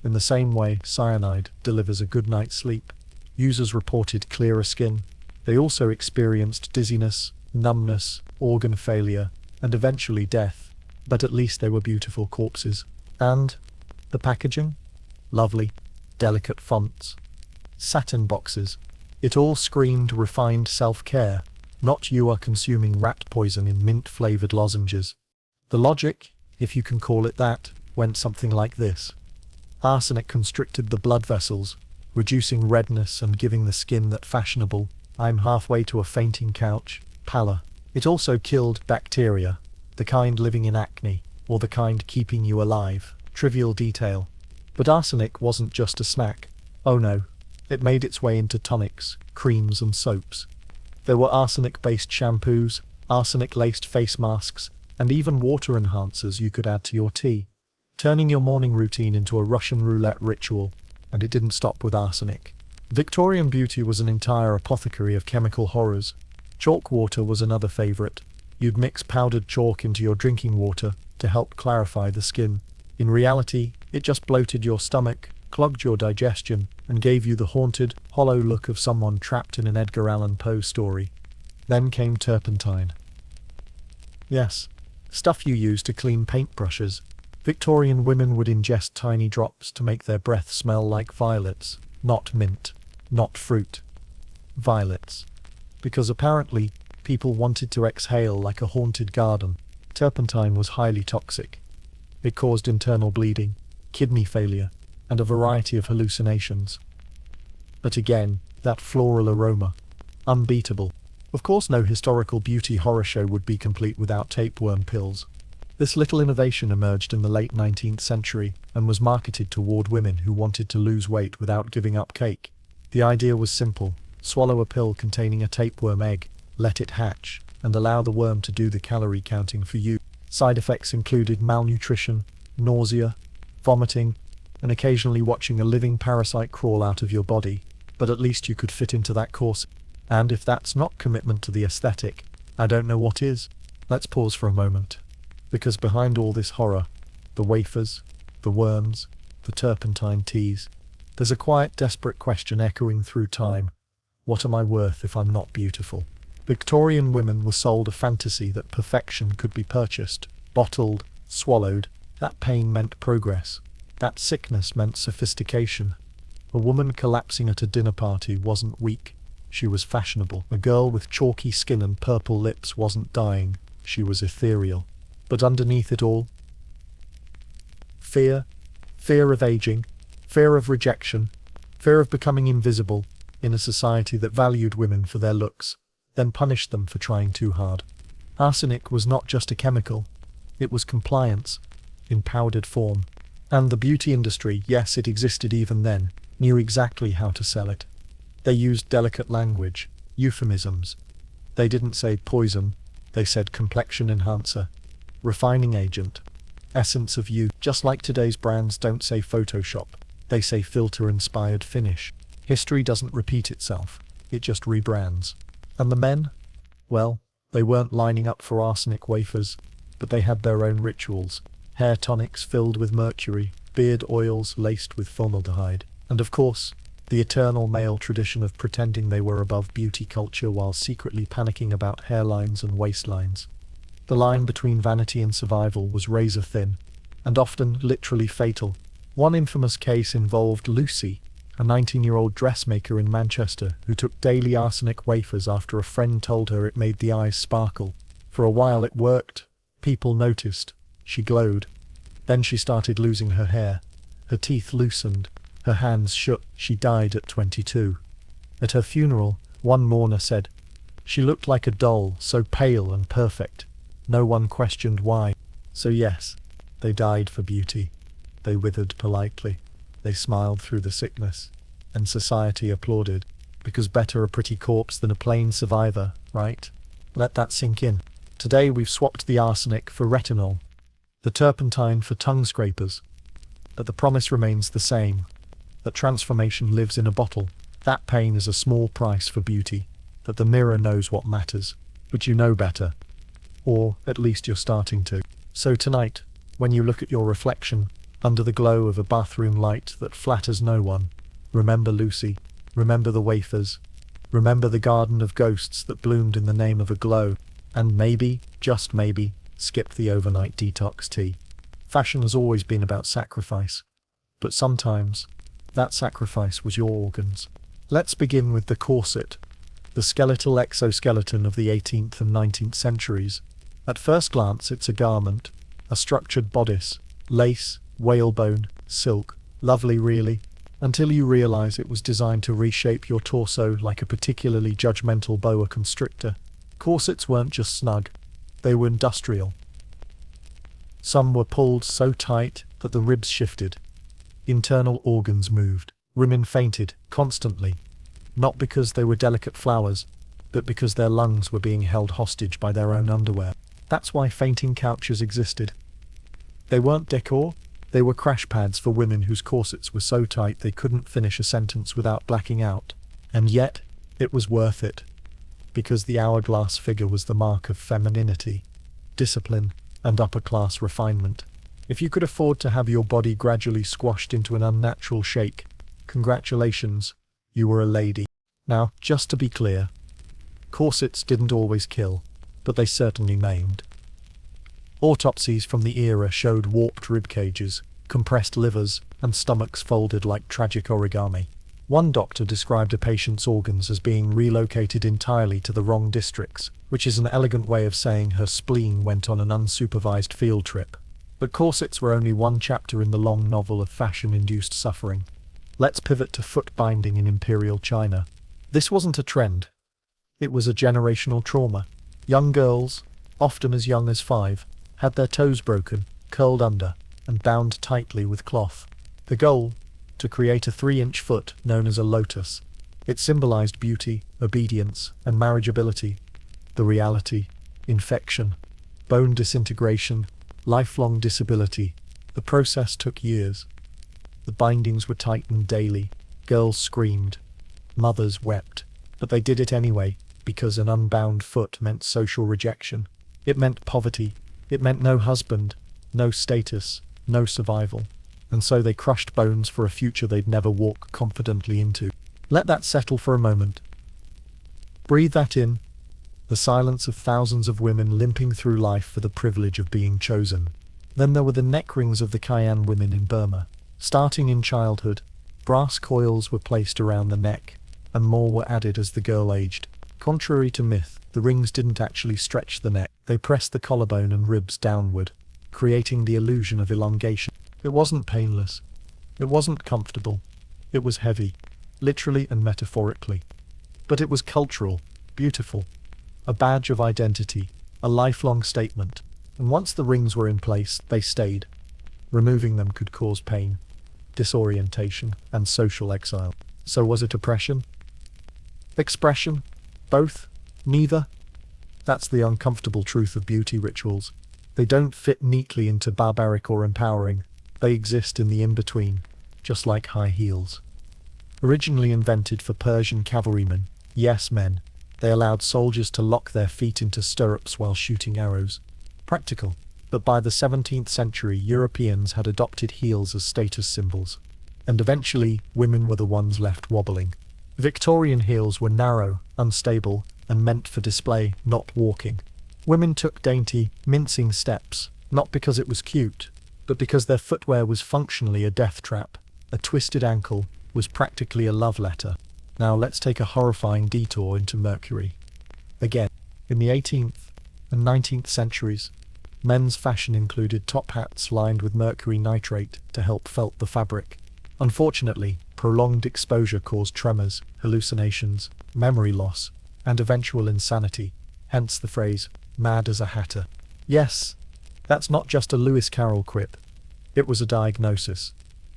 In the same way cyanide delivers a good night's sleep. Users reported clearer skin. They also experienced dizziness, numbness, organ failure, and eventually death. But at least they were beautiful corpses. And the packaging? Lovely, delicate fonts. Satin boxes. It all screamed refined self-care, not you are consuming rat poison in mint-flavored lozenges. The logic, if you can call it that, went something like this. Arsenic constricted the blood vessels, reducing redness and giving the skin that fashionable, "I'm halfway to a fainting couch" pallor. It also killed bacteria, the kind living in acne, or the kind keeping you alive. Trivial detail. But arsenic wasn't just a snack. Oh no, it made its way into tonics, creams and soaps. There were arsenic-based shampoos, arsenic-laced face masks, and even water enhancers you could add to your tea, turning your morning routine into a Russian roulette ritual. And it didn't stop with arsenic. Victorian beauty was an entire apothecary of chemical horrors. Chalk water was another favourite. You'd mix powdered chalk into your drinking water to help clarify the skin. In reality, it just bloated your stomach, clogged your digestion, and gave you the haunted, hollow look of someone trapped in an Edgar Allan Poe story. Then came turpentine. Yes, stuff you use to clean paintbrushes. Victorian women would ingest tiny drops to make their breath smell like violets, not mint, not fruit. Violets. Because apparently, people wanted to exhale like a haunted garden. Turpentine was highly toxic. It caused internal bleeding, kidney failure, and a variety of hallucinations. But again, that floral aroma. Unbeatable. Of course, no historical beauty horror show would be complete without tapeworm pills. This little innovation emerged in the late 19th century and was marketed toward women who wanted to lose weight without giving up cake. The idea was simple. Swallow a pill containing a tapeworm egg, let it hatch, and allow the worm to do the calorie counting for you. Side effects included malnutrition, nausea, vomiting, and occasionally watching a living parasite crawl out of your body. But at least you could fit into that course. And if that's not commitment to the aesthetic, I don't know what is. Let's pause for a moment. Because behind all this horror, the wafers, the worms, the turpentine teas, there's a quiet, desperate question echoing through time. What am I worth if I'm not beautiful? Victorian women were sold a fantasy that perfection could be purchased, bottled, swallowed. That pain meant progress. That sickness meant sophistication. A woman collapsing at a dinner party wasn't weak. She was fashionable. A girl with chalky skin and purple lips wasn't dying. She was ethereal. But underneath it all, fear. Fear of aging. Fear of rejection. Fear of becoming invisible in a society that valued women for their looks, then punished them for trying too hard. Arsenic was not just a chemical. It was compliance, in powdered form. And the beauty industry, yes, it existed even then, knew exactly how to sell it. They used delicate language, euphemisms. They didn't say poison, they said complexion enhancer, refining agent, essence of youth. Just like today's brands don't say Photoshop, they say filter-inspired finish. History doesn't repeat itself, it just rebrands. And the men? Well, they weren't lining up for arsenic wafers, but they had their own rituals. Hair tonics filled with mercury, beard oils laced with formaldehyde, and of course, the eternal male tradition of pretending they were above beauty culture while secretly panicking about hairlines and waistlines. The line between vanity and survival was razor thin, and often literally fatal. One infamous case involved Lucy, a 19-year-old dressmaker in Manchester who took daily arsenic wafers after a friend told her it made the eyes sparkle. For a while it worked. People noticed. She glowed. Then she started losing her hair. Her teeth loosened. Her hands shook. She died at 22. At her funeral, one mourner said, "She looked like a doll, so pale and perfect. No one questioned why." So yes, they died for beauty. They withered politely. They smiled through the sickness. And society applauded. Because better a pretty corpse than a plain survivor, right? Let that sink in. Today we've swapped the arsenic for retinol, the turpentine for tongue scrapers. But the promise remains the same. That transformation lives in a bottle. That pain is a small price for beauty. That the mirror knows what matters. But you know better. Or at least you're starting to. So tonight, when you look at your reflection, under the glow of a bathroom light that flatters no one, remember Lucy. Remember the wafers. Remember the garden of ghosts that bloomed in the name of a glow. And maybe, just maybe, skip the overnight detox tea. Fashion has always been about sacrifice. But sometimes, that sacrifice was your organs. Let's begin with the corset, the skeletal exoskeleton of the 18th and 19th centuries. At first glance, it's a garment, a structured bodice, lace, whalebone, silk, lovely really, until you realize it was designed to reshape your torso like a particularly judgmental boa constrictor. Corsets weren't just snug, they were industrial. Some were pulled so tight that the ribs shifted. Internal organs moved. Women fainted, constantly. Not because they were delicate flowers, but because their lungs were being held hostage by their own underwear. That's why fainting couches existed. They weren't decor, they were crash pads for women whose corsets were so tight they couldn't finish a sentence without blacking out. And yet, it was worth it. Because the hourglass figure was the mark of femininity, discipline, and upper-class refinement. If you could afford to have your body gradually squashed into an unnatural shake, congratulations, you were a lady. Now, just to be clear, corsets didn't always kill, but they certainly maimed. Autopsies from the era showed warped rib cages, compressed livers, and stomachs folded like tragic origami. One doctor described a patient's organs as being relocated entirely to the wrong districts, which is an elegant way of saying her spleen went on an unsupervised field trip. But corsets were only one chapter in the long novel of fashion-induced suffering. Let's pivot to foot binding in Imperial China. This wasn't a trend. It was a generational trauma. Young girls, often as young as 5, had their toes broken, curled under, and bound tightly with cloth. The goal? To create a 3-inch foot known as a lotus. It symbolized beauty, obedience, and marriageability. The reality? Infection, bone disintegration, lifelong disability. The process took years. The bindings were tightened daily. Girls screamed. Mothers wept. But they did it anyway, because an unbound foot meant social rejection. It meant poverty. It meant no husband, no status, no survival. And so they crushed bones for a future they'd never walk confidently into. Let that settle for a moment. Breathe that in. The silence of thousands of women limping through life for the privilege of being chosen. Then there were the neck rings of the Kayan women in Burma. Starting in childhood, brass coils were placed around the neck, and more were added as the girl aged. Contrary to myth, the rings didn't actually stretch the neck. They pressed the collarbone and ribs downward, creating the illusion of elongation. It wasn't painless. It wasn't comfortable. It was heavy, literally and metaphorically. But it was cultural, beautiful, a badge of identity, a lifelong statement. And once the rings were in place, they stayed. Removing them could cause pain, disorientation, and social exile. So was it oppression? Expression? Both? Neither? That's the uncomfortable truth of beauty rituals. They don't fit neatly into barbaric or empowering. They exist in the in-between, just like high heels. Originally invented for Persian cavalrymen, yes men, they allowed soldiers to lock their feet into stirrups while shooting arrows. Practical. But by the 17th century, Europeans had adopted heels as status symbols. And eventually, women were the ones left wobbling. Victorian heels were narrow, unstable, and meant for display, not walking. Women took dainty, mincing steps, not because it was cute, but because their footwear was functionally a death trap. A twisted ankle was practically a love letter. Now let's take a horrifying detour into Mercury. Again, in the 18th and 19th centuries, men's fashion included top hats lined with mercury nitrate to help felt the fabric. Unfortunately, prolonged exposure caused tremors, hallucinations, memory loss, and eventual insanity, hence the phrase, mad as a hatter. Yes, that's not just a Lewis Carroll quip. It was a diagnosis.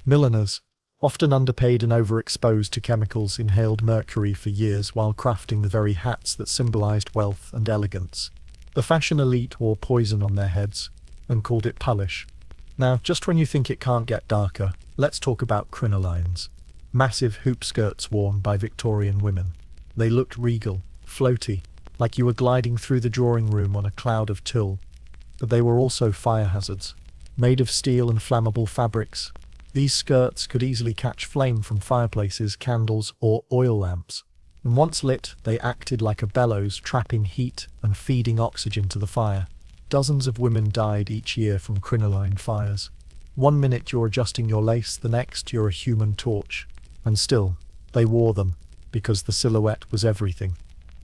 Milliners, often underpaid and overexposed to chemicals, inhaled mercury for years while crafting the very hats that symbolized wealth and elegance. The fashion elite wore poison on their heads and called it polish. Now, just when you think it can't get darker, let's talk about crinolines. Massive hoop skirts worn by Victorian women. They looked regal, floaty, like you were gliding through the drawing room on a cloud of tulle. But they were also fire hazards. Made of steel and flammable fabrics, these skirts could easily catch flame from fireplaces, candles, or oil lamps. And once lit, they acted like a bellows, trapping heat and feeding oxygen to the fire. Dozens of women died each year from crinoline fires. One minute you're adjusting your lace, the next you're a human torch. And still, they wore them, because the silhouette was everything.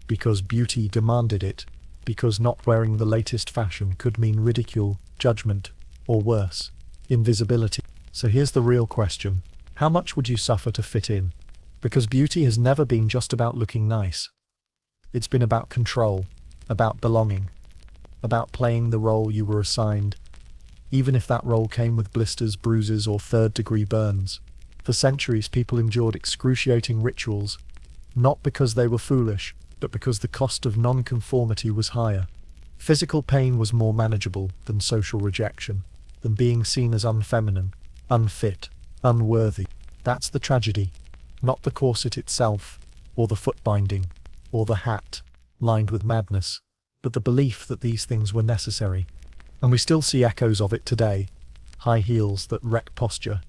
Because beauty demanded it. Because not wearing the latest fashion could mean ridicule, judgment, or worse, invisibility. So here's the real question. How much would you suffer to fit in? Because beauty has never been just about looking nice. It's been about control, about belonging, about playing the role you were assigned, even if that role came with blisters, bruises, or third-degree burns. For centuries, people endured excruciating rituals, not because they were foolish, but because the cost of non-conformity was higher. Physical pain was more manageable than social rejection, than being seen as unfeminine, unfit, unworthy. That's the tragedy. Not the corset itself, or the foot binding, or the hat, lined with madness, but the belief that these things were necessary. And we still see echoes of it today. High heels that wreck posture,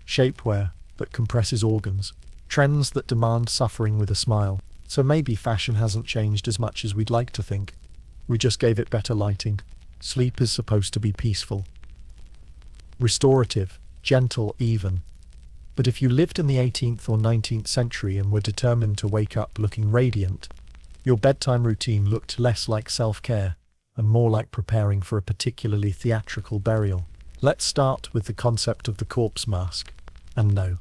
shapewear that compresses organs, trends that demand suffering with a smile. So maybe fashion hasn't changed as much as we'd like to think. We just gave it better lighting. Sleep is supposed to be peaceful, restorative, gentle even. But if you lived in the 18th or 19th century and were determined to wake up looking radiant, your bedtime routine looked less like self-care and more like preparing for a particularly theatrical burial. Let's start with the concept of the corpse mask. And no,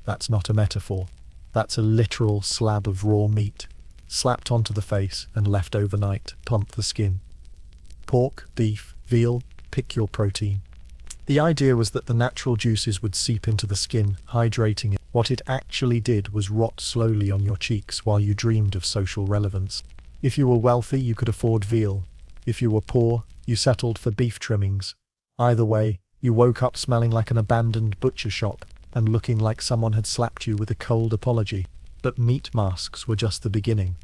that's not a metaphor. That's a literal slab of raw meat, slapped onto the face and left overnight to plump the skin. Pork, beef, veal, pick your protein. The idea was that the natural juices would seep into the skin, hydrating it. What it actually did was rot slowly on your cheeks while you dreamed of social relevance. If you were wealthy, you could afford veal. If you were poor, you settled for beef trimmings. Either way, you woke up smelling like an abandoned butcher shop and looking like someone had slapped you with a cold apology. But meat masks were just the beginning.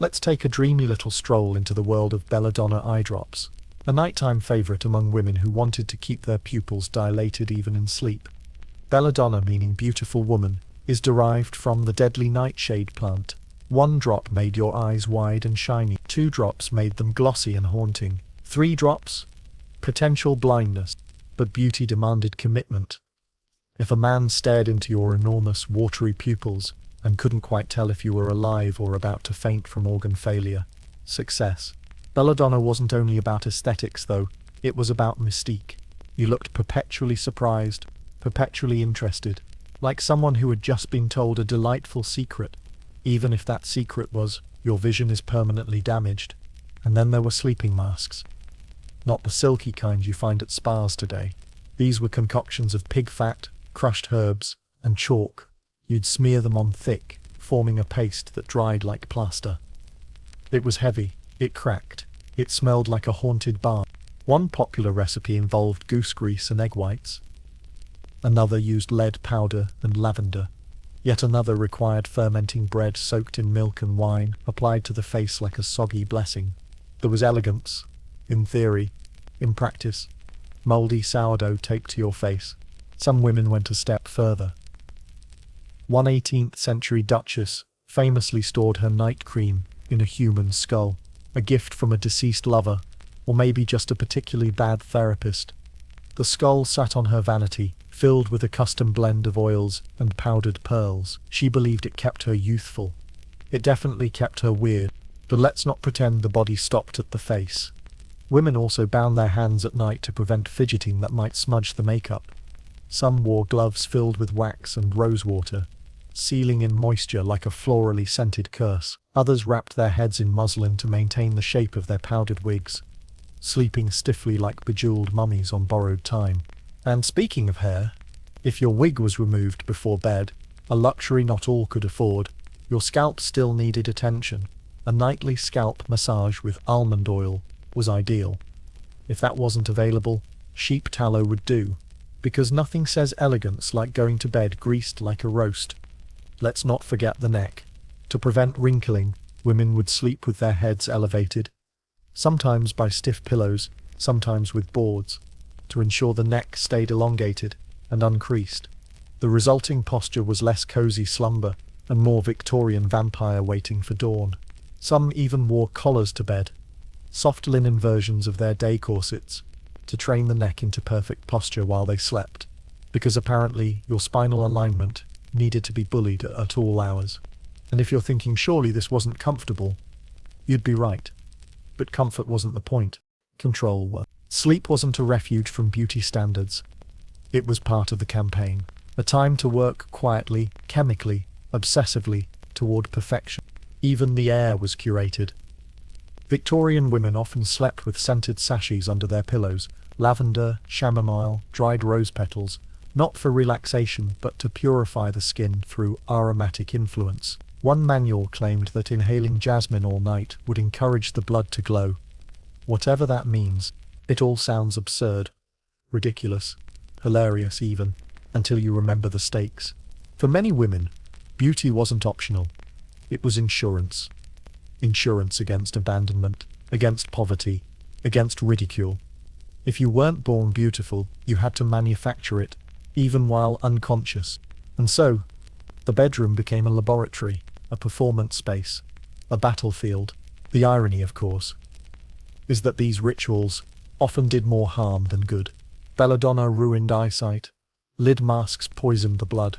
Let's take a dreamy little stroll into the world of belladonna eye drops, a nighttime favorite among women who wanted to keep their pupils dilated even in sleep. Belladonna, meaning beautiful woman, is derived from the deadly nightshade plant. 1 drop made your eyes wide and shiny. 2 drops made them glossy and haunting. 3 drops? Potential blindness. But beauty demanded commitment. If a man stared into your enormous, watery pupils and couldn't quite tell if you were alive or about to faint from organ failure, success. Belladonna wasn't only about aesthetics, though. It was about mystique. You looked perpetually surprised, perpetually interested, like someone who had just been told a delightful secret, even if that secret was, your vision is permanently damaged. And then there were sleeping masks. Not the silky kind you find at spas today. These were concoctions of pig fat, crushed herbs, and chalk. You'd smear them on thick, forming a paste that dried like plaster. It was heavy, it cracked, it smelled like a haunted barn. One popular recipe involved goose grease and egg whites. Another used lead powder and lavender. Yet another required fermenting bread soaked in milk and wine, applied to the face like a soggy blessing. There was elegance, in theory, in practice. Mouldy sourdough taped to your face. Some women went a step further. One 18th century duchess famously stored her night cream in a human skull, a gift from a deceased lover, or maybe just a particularly bad therapist. The skull sat on her vanity, filled with a custom blend of oils and powdered pearls. She believed it kept her youthful. It definitely kept her weird, but let's not pretend the body stopped at the face. Women also bound their hands at night to prevent fidgeting that might smudge the makeup. Some wore gloves filled with wax and rosewater, sealing in moisture like a florally scented curse. Others wrapped their heads in muslin to maintain the shape of their powdered wigs, sleeping stiffly like bejeweled mummies on borrowed time. And speaking of hair, if your wig was removed before bed, a luxury not all could afford, your scalp still needed attention. A nightly scalp massage with almond oil was ideal. If that wasn't available, sheep tallow would do, because nothing says elegance like going to bed greased like a roast. Let's not forget the neck. To prevent wrinkling, women would sleep with their heads elevated, sometimes by stiff pillows, sometimes with boards, to ensure the neck stayed elongated and uncreased. The resulting posture was less cozy slumber and more Victorian vampire waiting for dawn. Some even wore collars to bed, soft linen versions of their day corsets, to train the neck into perfect posture while they slept, because apparently your spinal alignment needed to be bullied at all hours. And if you're thinking surely this wasn't comfortable, you'd be right. But comfort wasn't the point. Control was. Sleep wasn't a refuge from beauty standards. It was part of the campaign. A time to work quietly, chemically, obsessively, toward perfection. Even the air was curated. Victorian women often slept with scented sachets under their pillows, lavender, chamomile, dried rose petals, not for relaxation but to purify the skin through aromatic influence. One manual claimed that inhaling jasmine all night would encourage the blood to glow. Whatever that means, it all sounds absurd, ridiculous, hilarious even, until you remember the stakes. For many women, beauty wasn't optional. It was insurance. Insurance against abandonment, against poverty, against ridicule. If you weren't born beautiful, you had to manufacture it, even while unconscious. And so, the bedroom became a laboratory, a performance space, a battlefield. The irony, of course, is that these rituals often did more harm than good. Belladonna ruined eyesight. Lid masks poisoned the blood.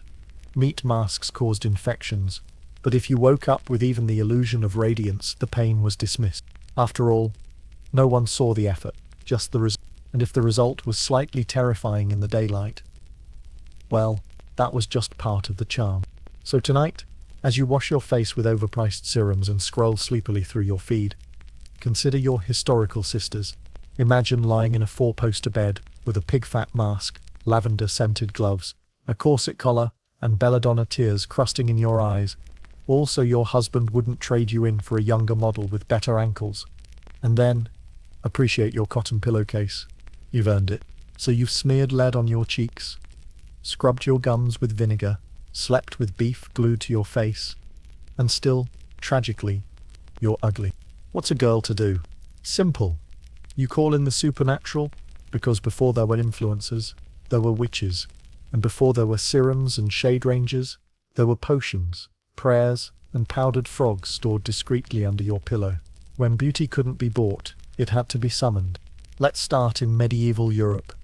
Meat masks caused infections. But if you woke up with even the illusion of radiance, the pain was dismissed. After all, no one saw the effort, just the result. And if the result was slightly terrifying in the daylight, well, that was just part of the charm. So tonight, as you wash your face with overpriced serums and scroll sleepily through your feed, consider your historical sisters. Imagine lying in a 4-poster bed with a pig-fat mask, lavender-scented gloves, a corset collar, and belladonna tears crusting in your eyes. Also, your husband wouldn't trade you in for a younger model with better ankles. And then, appreciate your cotton pillowcase. You've earned it. So you've smeared lead on your cheeks, scrubbed your gums with vinegar, slept with beef glued to your face, and still, tragically, You're ugly. What's a girl to do? Simple. You call in the supernatural, because before there were influencers, there were witches, and before there were serums and shade rangers, there were potions, prayers, and powdered frogs stored discreetly under your pillow. When beauty couldn't be bought, it had to be summoned. Let's start in medieval Europe,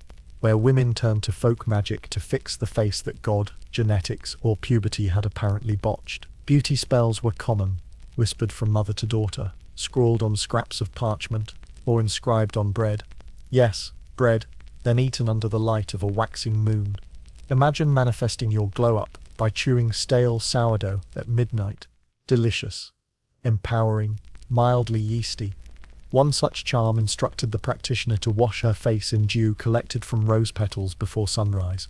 where women turned to folk magic to fix the face that God, genetics, or puberty had apparently botched. Beauty spells were common, whispered from mother to daughter, scrawled on scraps of parchment, or inscribed on bread. Yes, bread, then eaten under the light of a waxing moon. Imagine manifesting your glow-up by chewing stale sourdough at midnight. Delicious, empowering, mildly yeasty. One such charm instructed the practitioner to wash her face in dew collected from rose petals before sunrise,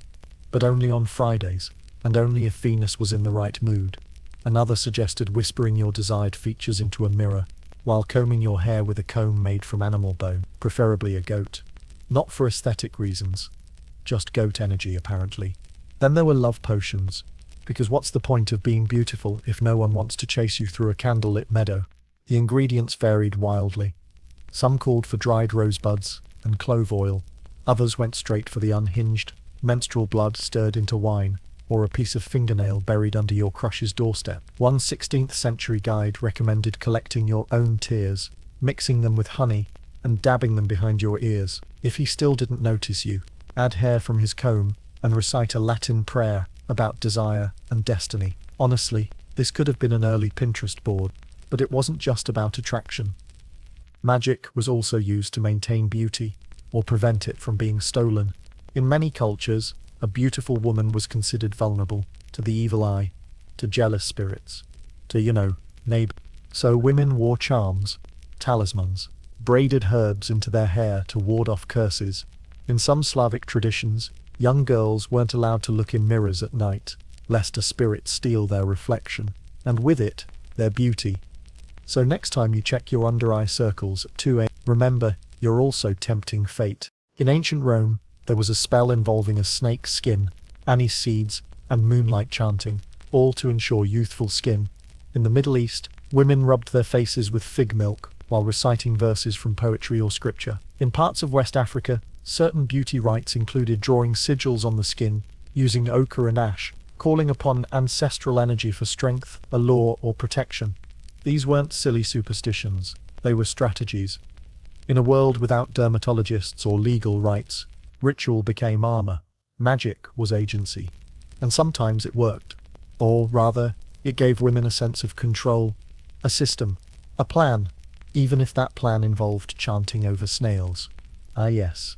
but only on Fridays, and only if Venus was in the right mood. Another suggested whispering your desired features into a mirror, while combing your hair with a comb made from animal bone, preferably a goat. Not for aesthetic reasons, just goat energy apparently. Then there were love potions, because what's the point of being beautiful if no one wants to chase you through a candlelit meadow? The ingredients varied wildly. Some called for dried rosebuds and clove oil. Others went straight for the unhinged, menstrual blood stirred into wine, or a piece of fingernail buried under your crush's doorstep. One 16th century guide recommended collecting your own tears, mixing them with honey, and dabbing them behind your ears. If he still didn't notice you, add hair from his comb, and recite a Latin prayer about desire and destiny. Honestly, this could have been an early Pinterest board, but it wasn't just about attraction. Magic was also used to maintain beauty, or prevent it from being stolen. In many cultures, a beautiful woman was considered vulnerable to the evil eye, to jealous spirits, to, neighbor. So women wore charms, talismans, braided herbs into their hair to ward off curses. In some Slavic traditions, young girls weren't allowed to look in mirrors at night, lest a spirit steal their reflection, and with it, their beauty. So next time you check your under-eye circles at 2 a.m., remember, you're also tempting fate. In ancient Rome, there was a spell involving a snake's skin, anise seeds, and moonlight chanting, all to ensure youthful skin. In the Middle East, women rubbed their faces with fig milk while reciting verses from poetry or scripture. In parts of West Africa, certain beauty rites included drawing sigils on the skin, using ochre and ash, calling upon ancestral energy for strength, allure, or protection. These weren't silly superstitions, they were strategies. In a world without dermatologists or legal rights, ritual became armor, magic was agency. And sometimes it worked. Or rather, it gave women a sense of control, a system, a plan, even if that plan involved chanting over snails. Ah yes,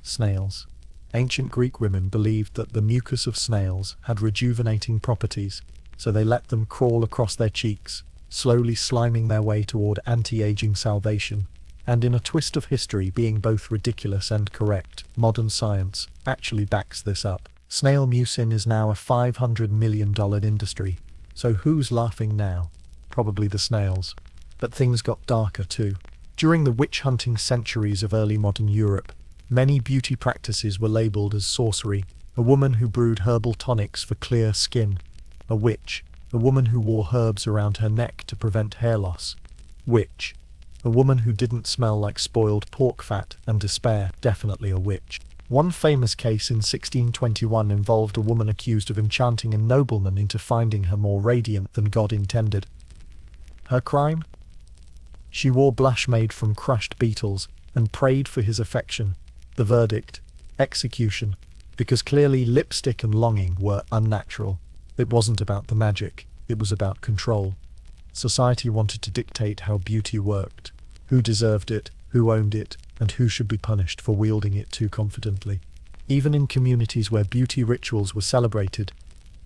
snails. Ancient Greek women believed that the mucus of snails had rejuvenating properties, so they let them crawl across their cheeks, slowly sliming their way toward anti-aging salvation. And in a twist of history being both ridiculous and correct, modern science actually backs this up. Snail mucin is now a $500 million industry. So who's laughing now? Probably the snails. But things got darker too. During the witch-hunting centuries of early modern Europe, many beauty practices were labeled as sorcery. A woman who brewed herbal tonics for clear skin. A witch. A woman who wore herbs around her neck to prevent hair loss. Witch. A woman who didn't smell like spoiled pork fat and despair. Definitely a witch. One famous case in 1621 involved a woman accused of enchanting a nobleman into finding her more radiant than God intended. Her crime? She wore blush made from crushed beetles and prayed for his affection. The verdict? Execution. Because clearly lipstick and longing were unnatural. It wasn't about the magic, it was about control. Society wanted to dictate how beauty worked, who deserved it, who owned it, and who should be punished for wielding it too confidently. Even in communities where beauty rituals were celebrated,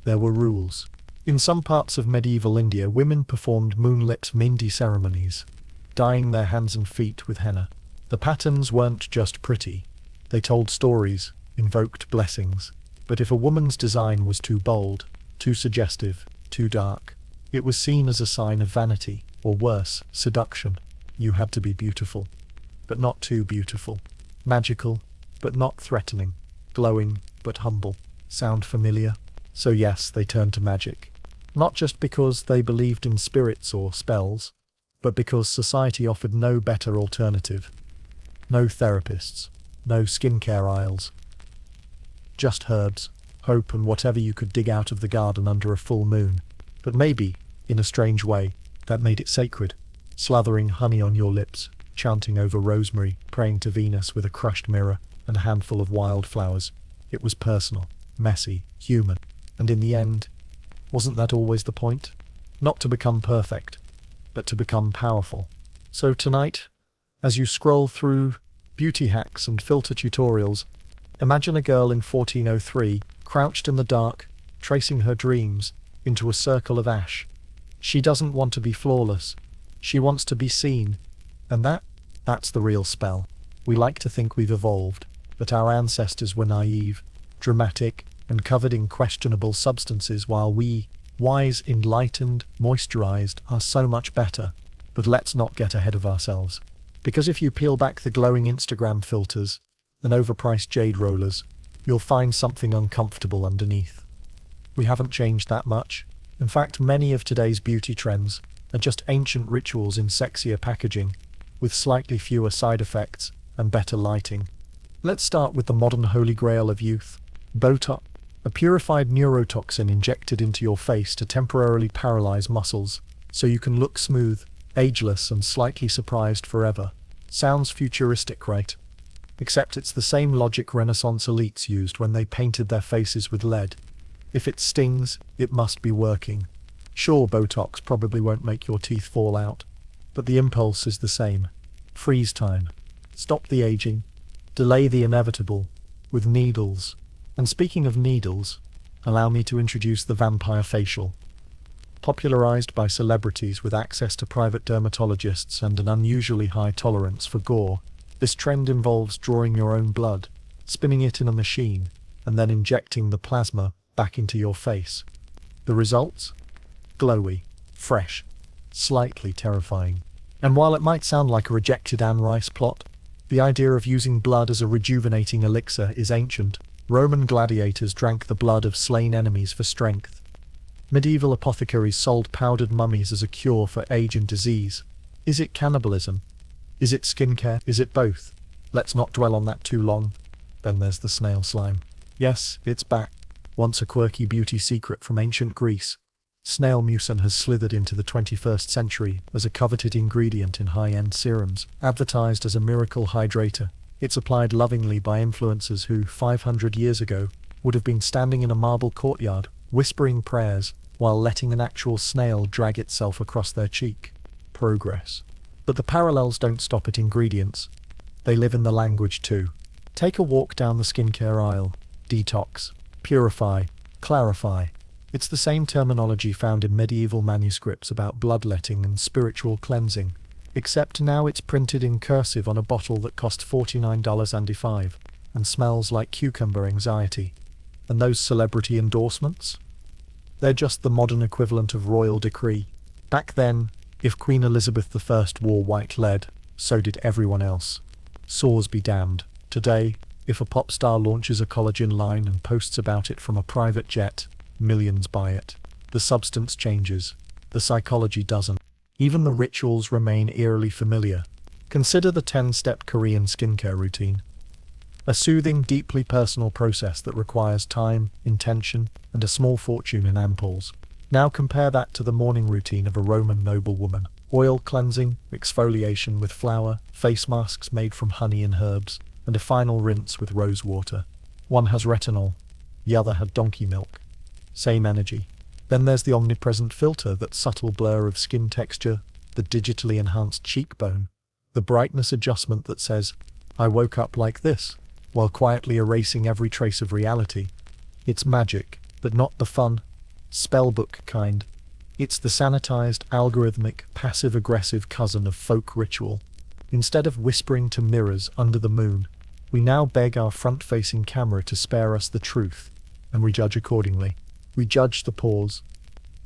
there were rules. In some parts of medieval India, women performed moonlit mehndi ceremonies, dyeing their hands and feet with henna. The patterns weren't just pretty, they told stories, invoked blessings. But if a woman's design was too bold, too suggestive, too dark, it was seen as a sign of vanity, or worse, seduction. You had to be beautiful, but not too beautiful. Magical, but not threatening. Glowing, but humble. Sound familiar? So yes, they turned to magic. Not just because they believed in spirits or spells, but because society offered no better alternative. No therapists, no skincare aisles. Just herbs, hope, and whatever you could dig out of the garden under a full moon. But maybe, in a strange way, that made it sacred. Slathering honey on your lips, chanting over rosemary, praying to Venus with a crushed mirror and a handful of wildflowers. It was personal, messy, human. And in the end, wasn't that always the point? Not to become perfect, but to become powerful. So tonight, as you scroll through beauty hacks and filter tutorials, imagine a girl in 1403, crouched in the dark, tracing her dreams into a circle of ash. She doesn't want to be flawless. She wants to be seen. And that's the real spell. We like to think we've evolved, but our ancestors were naive, dramatic, and covered in questionable substances, while we, wise, enlightened, moisturized, are so much better. But let's not get ahead of ourselves. Because if you peel back the glowing Instagram filters and overpriced jade rollers, you'll find something uncomfortable underneath. We haven't changed that much. In fact, many of today's beauty trends are just ancient rituals in sexier packaging, with slightly fewer side effects and better lighting. Let's start with the modern holy grail of youth, Botox, a purified neurotoxin injected into your face to temporarily paralyze muscles, so you can look smooth, ageless, and slightly surprised forever. Sounds futuristic, right? Except it's the same logic Renaissance elites used when they painted their faces with lead. If it stings, it must be working. Sure, Botox probably won't make your teeth fall out, but the impulse is the same. Freeze time. Stop the aging. Delay the inevitable. With needles. And speaking of needles, allow me to introduce the vampire facial. Popularized by celebrities with access to private dermatologists and an unusually high tolerance for gore, this trend involves drawing your own blood, spinning it in a machine, and then injecting the plasma back into your face. The results? Glowy, fresh, slightly terrifying. And while it might sound like a rejected Anne Rice plot, the idea of using blood as a rejuvenating elixir is ancient. Roman gladiators drank the blood of slain enemies for strength. Medieval apothecaries sold powdered mummies as a cure for age and disease. Is it cannibalism? Is it skincare? Is it both? Let's not dwell on that too long. Then there's the snail slime. Yes, it's back. Once a quirky beauty secret from ancient Greece, snail mucin has slithered into the 21st century as a coveted ingredient in high-end serums. Advertised as a miracle hydrator, it's applied lovingly by influencers who, 500 years ago, would have been standing in a marble courtyard, whispering prayers, while letting an actual snail drag itself across their cheek. Progress. But the parallels don't stop at ingredients. They live in the language too. Take a walk down the skincare aisle. Detox, purify, clarify. It's the same terminology found in medieval manuscripts about bloodletting and spiritual cleansing, except now it's printed in cursive on a bottle that cost $49.95 and smells like cucumber anxiety. And those celebrity endorsements? They're just the modern equivalent of royal decree. Back then, if Queen Elizabeth I wore white lead, so did everyone else. Sores be damned. Today, if a pop star launches a collagen line and posts about it from a private jet, millions buy it. The substance changes. The psychology doesn't. Even the rituals remain eerily familiar. Consider the 10-step Korean skincare routine. A soothing, deeply personal process that requires time, intention, and a small fortune in ampoules. Now compare that to the morning routine of a Roman noblewoman. Oil cleansing, exfoliation with flour, face masks made from honey and herbs, and a final rinse with rose water. One has retinol, the other had donkey milk. Same energy. Then there's the omnipresent filter, that subtle blur of skin texture, the digitally enhanced cheekbone, the brightness adjustment that says, "I woke up like this," while quietly erasing every trace of reality. It's magic, but not the fun, spellbook kind. It's the sanitized, algorithmic, passive-aggressive cousin of folk ritual. Instead of whispering to mirrors under the moon, we now beg our front-facing camera to spare us the truth, and we judge accordingly. We judge the pause,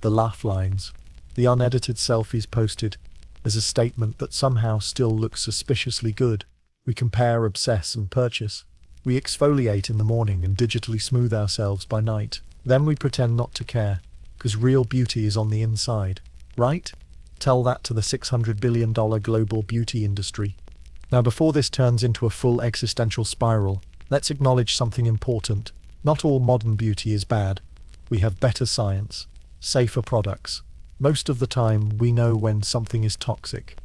the laugh lines, the unedited selfies posted as a statement that somehow still looks suspiciously good. We compare, obsess, and purchase. We exfoliate in the morning and digitally smooth ourselves by night. Then we pretend not to care, because real beauty is on the inside, right? Tell that to the $600 billion global beauty industry. Now, before this turns into a full existential spiral, let's acknowledge something important. Not all modern beauty is bad. We have better science, safer products. Most of the time, we know when something is toxic.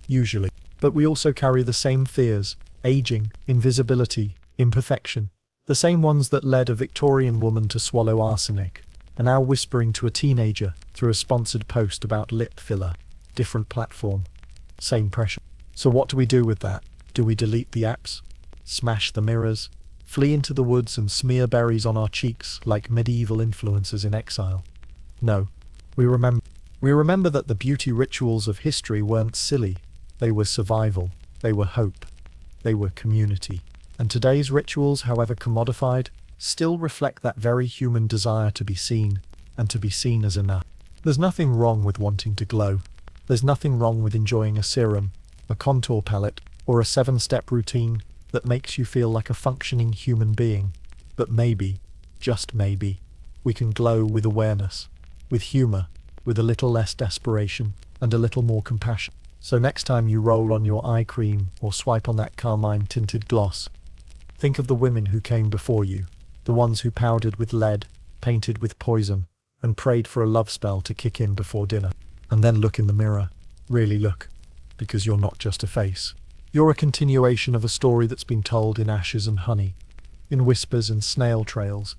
Usually. But we also carry the same fears: aging, invisibility, imperfection. The same ones that led a Victorian woman to swallow arsenic, are now whispering to a teenager through a sponsored post about lip filler. Different platform. Same pressure. So what do we do with that? Do we delete the apps? Smash the mirrors? Flee into the woods and smear berries on our cheeks like medieval influencers in exile? No. We remember that the beauty rituals of history weren't silly. They were survival. They were hope. They were community. And today's rituals, however commodified, still reflect that very human desire to be seen, and to be seen as enough. There's nothing wrong with wanting to glow. There's nothing wrong with enjoying a serum, a contour palette, or a 7-step routine that makes you feel like a functioning human being. But maybe, just maybe, we can glow with awareness, with humor, with a little less desperation, and a little more compassion. So next time you roll on your eye cream or swipe on that carmine-tinted gloss, think of the women who came before you, the ones who powdered with lead, painted with poison, and prayed for a love spell to kick in before dinner. And then look in the mirror. Really look. Because you're not just a face. You're a continuation of a story that's been told in ashes and honey, in whispers and snail trails.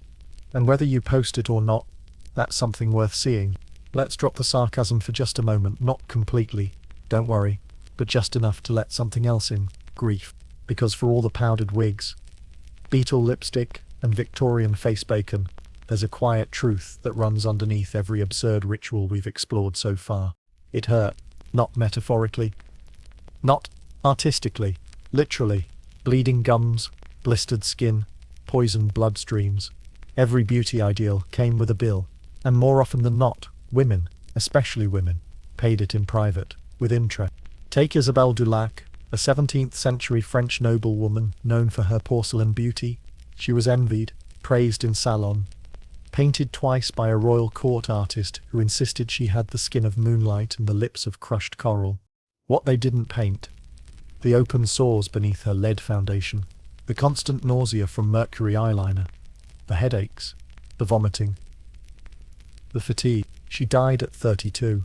And whether you post it or not, that's something worth seeing. Let's drop the sarcasm for just a moment, not completely, don't worry, but just enough to let something else in: grief. Because for all the powdered wigs, beetle lipstick, and Victorian face bacon, there's a quiet truth that runs underneath every absurd ritual we've explored so far. It hurt, not metaphorically, not artistically, literally. Bleeding gums, blistered skin, poisoned bloodstreams. Every beauty ideal came with a bill, and more often than not, women, especially women, paid it in private, with interest. Take Isabelle Dulac, a 17th century French noblewoman known for her porcelain beauty. She was envied, praised in salon, painted twice by a royal court artist who insisted she had the skin of moonlight and the lips of crushed coral. What they didn't paint: the open sores beneath her lead foundation, the constant nausea from mercury eyeliner, the headaches, the vomiting, the fatigue. She died at 32.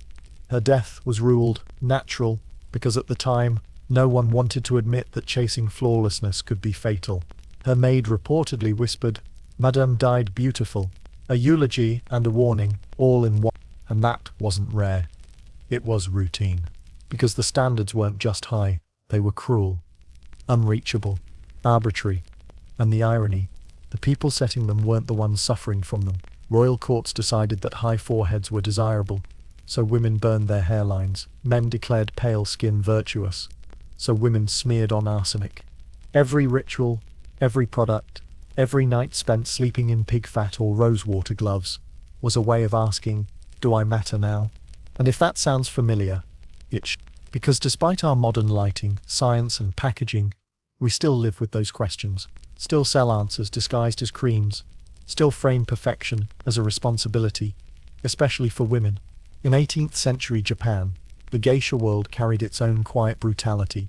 Her death was ruled natural because at the time, no one wanted to admit that chasing flawlessness could be fatal. Her maid reportedly whispered, "Madame died beautiful," a eulogy and a warning, all in one. And that wasn't rare. It was routine. Because the standards weren't just high, they were cruel, unreachable, arbitrary. And the irony, the people setting them weren't the ones suffering from them. Royal courts decided that high foreheads were desirable, so women burned their hairlines. Men declared pale skin virtuous, so women smeared on arsenic. Every ritual, every product, every night spent sleeping in pig fat or rosewater gloves was a way of asking, do I matter now? And if that sounds familiar, because despite our modern lighting, science and packaging, we still live with those questions, still sell answers disguised as creams, still frame perfection as a responsibility, especially for women. In 18th century Japan, the geisha world carried its own quiet brutality.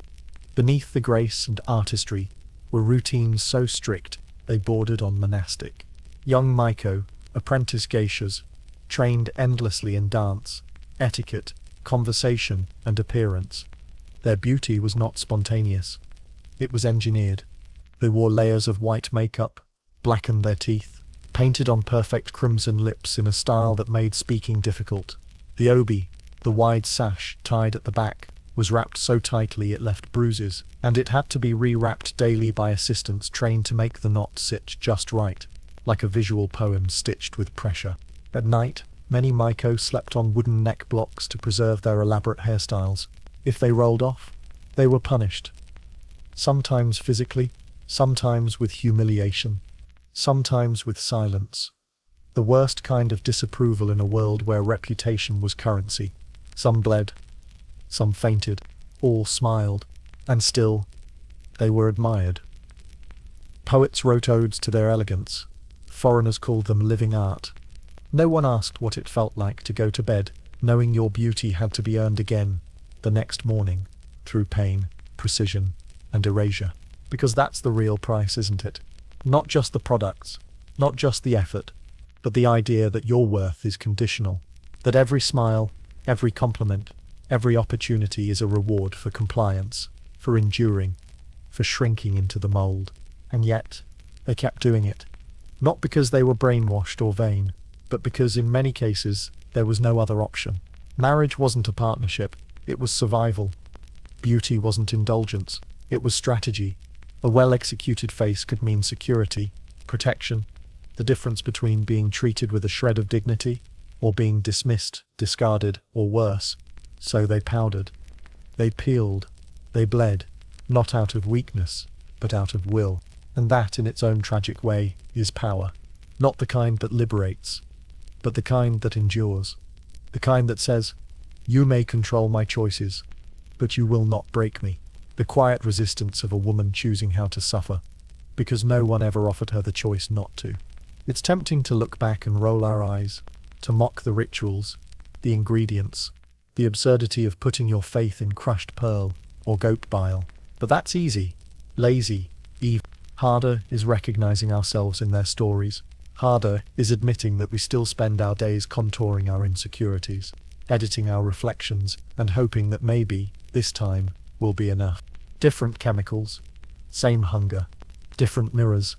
Beneath the grace and artistry were routines so strict they bordered on monastic. Young Maiko, apprentice geishas, trained endlessly in dance, etiquette, conversation, and appearance. Their beauty was not spontaneous. It was engineered. They wore layers of white makeup, blackened their teeth, painted on perfect crimson lips in a style that made speaking difficult. The obi, the wide sash tied at the back, was wrapped so tightly it left bruises, and it had to be re-wrapped daily by assistants trained to make the knot sit just right, like a visual poem stitched with pressure. At night, many Maiko slept on wooden neck blocks to preserve their elaborate hairstyles. If they rolled off, they were punished. Sometimes physically, sometimes with humiliation, sometimes with silence. The worst kind of disapproval in a world where reputation was currency. Some bled, some fainted, all smiled, and still, they were admired. Poets wrote odes to their elegance. Foreigners called them living art. No one asked what it felt like to go to bed knowing your beauty had to be earned again the next morning through pain, precision, and erasure. Because that's the real price, isn't it? Not just the products, not just the effort, but the idea that your worth is conditional, that every smile, every compliment, every opportunity is a reward for compliance, for enduring, for shrinking into the mold. And yet, they kept doing it. Not because they were brainwashed or vain, but because in many cases, there was no other option. Marriage wasn't a partnership, it was survival. Beauty wasn't indulgence, it was strategy. A well-executed face could mean security, protection, the difference between being treated with a shred of dignity or being dismissed, discarded, or worse. So they powdered, they peeled, they bled, not out of weakness, but out of will. And that, in its own tragic way, is power. Not the kind that liberates, but the kind that endures. The kind that says, "You may control my choices, but you will not break me." The quiet resistance of a woman choosing how to suffer, because no one ever offered her the choice not to. It's tempting to look back and roll our eyes, to mock the rituals, the ingredients, the absurdity of putting your faith in crushed pearl or goat bile. But that's easy, lazy, evil. Harder is recognizing ourselves in their stories. Harder is admitting that we still spend our days contouring our insecurities, editing our reflections, and hoping that maybe, this time, will be enough. Different chemicals, same hunger, different mirrors,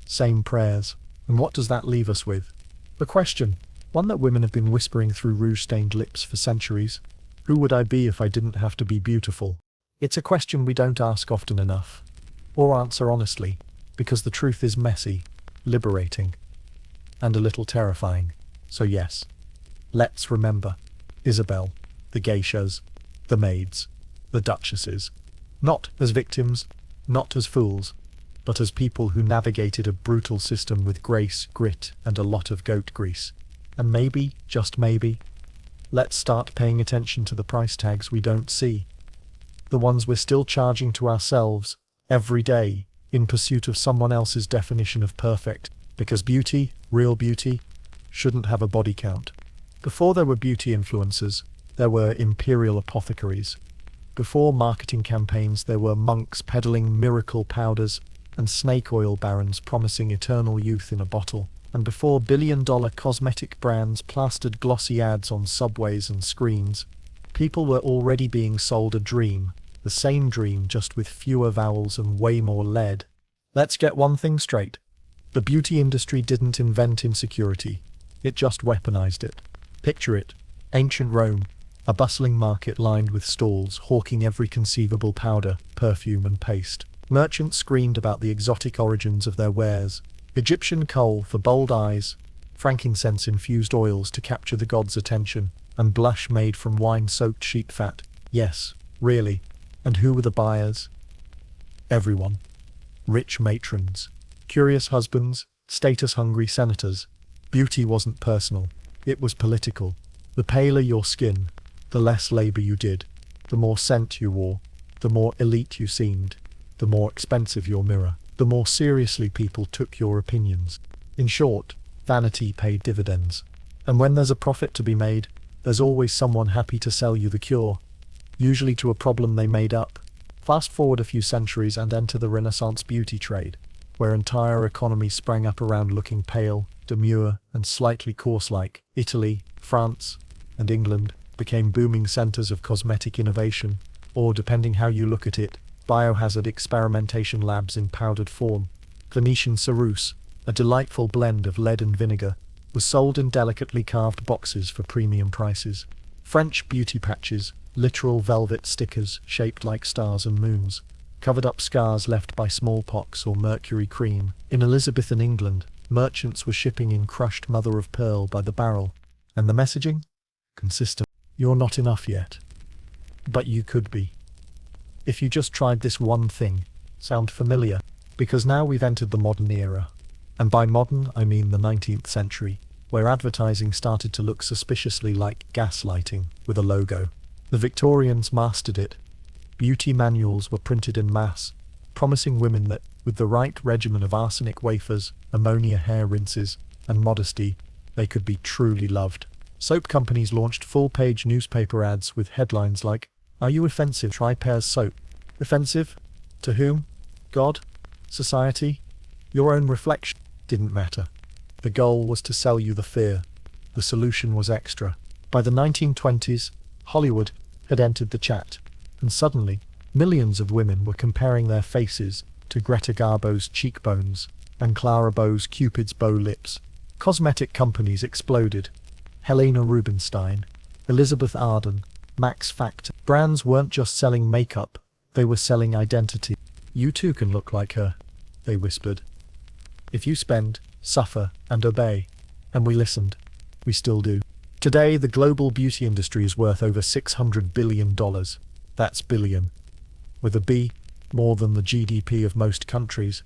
same prayers. And what does that leave us with? The question, one that women have been whispering through rouge-stained lips for centuries. Who would I be if I didn't have to be beautiful? It's a question we don't ask often enough, or answer honestly, because the truth is messy, liberating, and a little terrifying. So yes, let's remember Isabel, the geishas, the maids, the duchesses, not as victims, not as fools, but as people who navigated a brutal system with grace, grit, and a lot of goat grease. And maybe, just maybe, let's start paying attention to the price tags we don't see. The ones we're still charging to ourselves, every day, in pursuit of someone else's definition of perfect, because beauty, real beauty, shouldn't have a body count. Before there were beauty influencers, there were imperial apothecaries. Before marketing campaigns, there were monks peddling miracle powders and snake oil barons promising eternal youth in a bottle. And before billion-dollar cosmetic brands plastered glossy ads on subways and screens, people were already being sold a dream, the same dream just with fewer vowels and way more lead. Let's get one thing straight. The beauty industry didn't invent insecurity, it just weaponized it. Picture it, ancient Rome, a bustling market lined with stalls hawking every conceivable powder, perfume and paste. Merchants screamed about the exotic origins of their wares, Egyptian kohl for bold eyes, frankincense-infused oils to capture the gods' attention, and blush made from wine-soaked sheep fat. Yes, really. And who were the buyers? Everyone. Rich matrons, curious husbands, status-hungry senators. Beauty wasn't personal, it was political. The paler your skin, the less labor you did, the more scent you wore, the more elite you seemed, the more expensive your mirror, the more seriously people took your opinions. In short, vanity paid dividends. And when there's a profit to be made, there's always someone happy to sell you the cure, usually to a problem they made up. Fast forward a few centuries and enter the Renaissance beauty trade, where entire economies sprang up around looking pale, demure, and slightly coarse-like. Italy, France, and England became booming centers of cosmetic innovation, or, depending how you look at it, biohazard experimentation labs in powdered form. Venetian ceruse, a delightful blend of lead and vinegar, was sold in delicately carved boxes for premium prices. French beauty patches, literal velvet stickers shaped like stars and moons, covered up scars left by smallpox or mercury cream. In Elizabethan England, merchants were shipping in crushed mother-of-pearl by the barrel. And the messaging? Consistent. You're not enough yet. But you could be. If you just tried this one thing. Sound familiar? Because now we've entered the modern era. And by modern, I mean the 19th century, where advertising started to look suspiciously like gaslighting with a logo. The Victorians mastered it. Beauty manuals were printed in mass, promising women that, with the right regimen of arsenic wafers, ammonia hair rinses, and modesty, they could be truly loved. Soap companies launched full-page newspaper ads with headlines like, "Are you offensive? Try Pear's soap." Offensive? To whom? God? Society? Your own reflection? Didn't matter. The goal was to sell you the fear. The solution was extra. By the 1920s, Hollywood had entered the chat, and suddenly, millions of women were comparing their faces to Greta Garbo's cheekbones and Clara Bow's Cupid's bow lips. Cosmetic companies exploded. Helena Rubinstein, Elizabeth Arden, Max Factor. Brands weren't just selling makeup, they were selling identity. "You too can look like her," they whispered. "If you spend, suffer, and obey." And we listened. We still do. Today, the global beauty industry is worth over $600 billion. That's billion. With a B, more than the GDP of most countries.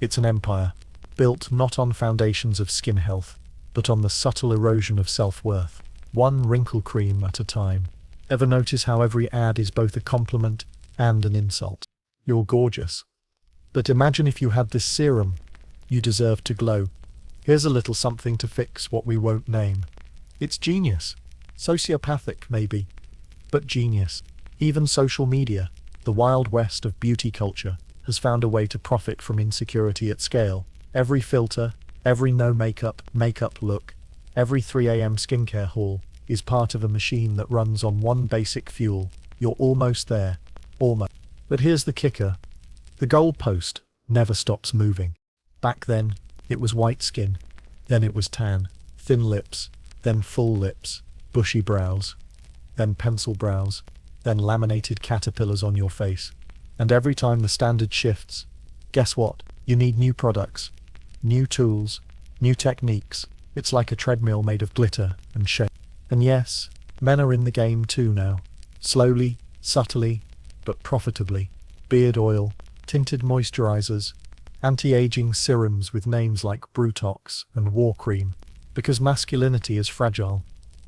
It's an empire, built not on foundations of skin health, but on the subtle erosion of self-worth, one wrinkle cream at a time. Ever notice how every ad is both a compliment and an insult? You're gorgeous. But imagine if you had this serum. You deserve to glow. Here's a little something to fix what we won't name. It's genius. Sociopathic, maybe. But genius. Even social media, the wild west of beauty culture, has found a way to profit from insecurity at scale. Every filter, every no-makeup look, every 3 a.m. skincare haul is part of a machine that runs on one basic fuel. You're almost there. Almost. But here's the kicker. The goalpost never stops moving. Back then, it was white skin. Then it was tan, thin lips, then full lips, bushy brows, then pencil brows, then laminated caterpillars on your face. And every time the standard shifts, guess what? You need new products, new tools, new techniques. It's like a treadmill made of glitter and shame. And yes, men are in the game too now. Slowly, subtly, but profitably. Beard oil, tinted moisturizers, anti-aging serums with names like Brutox and War Cream. Because masculinity is fragile,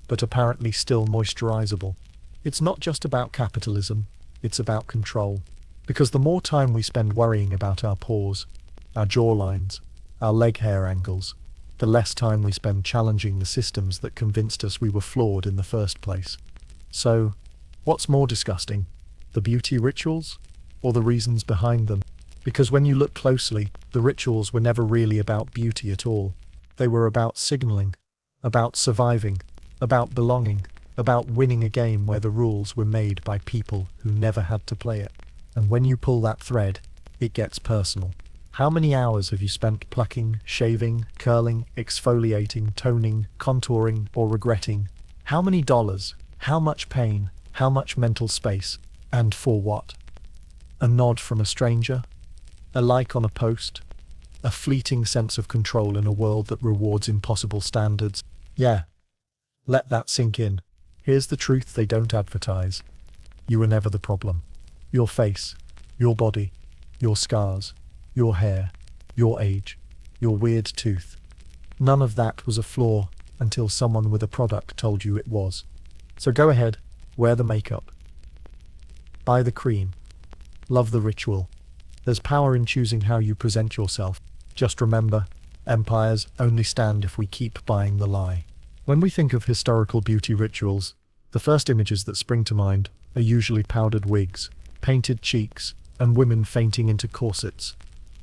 but apparently still moisturizable. It's not just about capitalism, it's about control. Because the more time we spend worrying about our pores, our jawlines, our leg hair angles, the less time we spend challenging the systems that convinced us we were flawed in the first place. So, what's more disgusting? The beauty rituals? Or the reasons behind them? Because when you look closely, the rituals were never really about beauty at all. They were about signaling, about surviving, about belonging, about winning a game where the rules were made by people who never had to play it. And when you pull that thread, it gets personal. How many hours have you spent plucking, shaving, curling, exfoliating, toning, contouring, or regretting? How many dollars? How much pain? How much mental space? And for what? A nod from a stranger? A like on a post? A fleeting sense of control in a world that rewards impossible standards? Yeah. Let that sink in. Here's the truth they don't advertise. You were never the problem. Your face, your body, your scars, your hair, your age, your weird tooth. None of that was a flaw until someone with a product told you it was. So go ahead, wear the makeup. Buy the cream. Love the ritual. There's power in choosing how you present yourself. Just remember, empires only stand if we keep buying the lie. When we think of historical beauty rituals, the first images that spring to mind are usually powdered wigs, painted cheeks, and women fainting into corsets.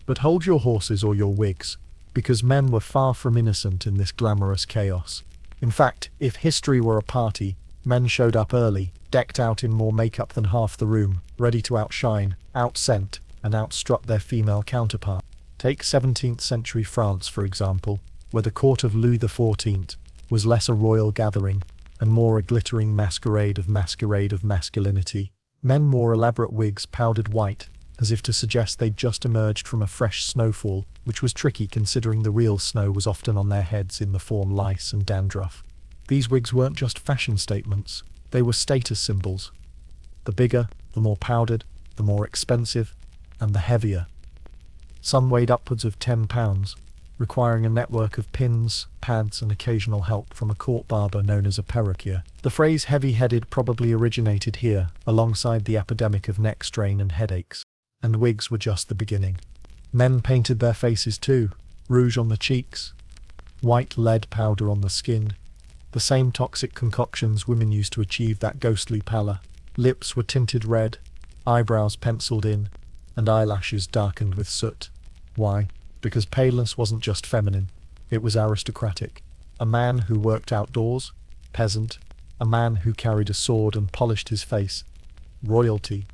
But hold your horses or your wigs, because men were far from innocent in this glamorous chaos. In fact, if history were a party, men showed up early, decked out in more makeup than half the room, ready to outshine, outscent, and outstrut their female counterpart. Take 17th century France, for example, where the court of Louis XIV was less a royal gathering and more a glittering masquerade of masculinity. Men wore elaborate wigs powdered white, as if to suggest they'd just emerged from a fresh snowfall, which was tricky considering the real snow was often on their heads in the form lice and dandruff. These wigs weren't just fashion statements, they were status symbols. The bigger, the more powdered, the more expensive, and the heavier. Some weighed upwards of 10 pounds, requiring a network of pins, pads, and occasional help from a court barber known as a perruquier. The phrase heavy-headed probably originated here, alongside the epidemic of neck strain and headaches. And wigs were just the beginning. Men painted their faces too, rouge on the cheeks, white lead powder on the skin, The same toxic concoctions women used to achieve that ghostly pallor. Lips were tinted red, eyebrows penciled in, and eyelashes darkened with soot. Why? Because paleness wasn't just feminine, it was aristocratic. A man who worked outdoors, peasant. A man who carried a sword and polished his face, royalty.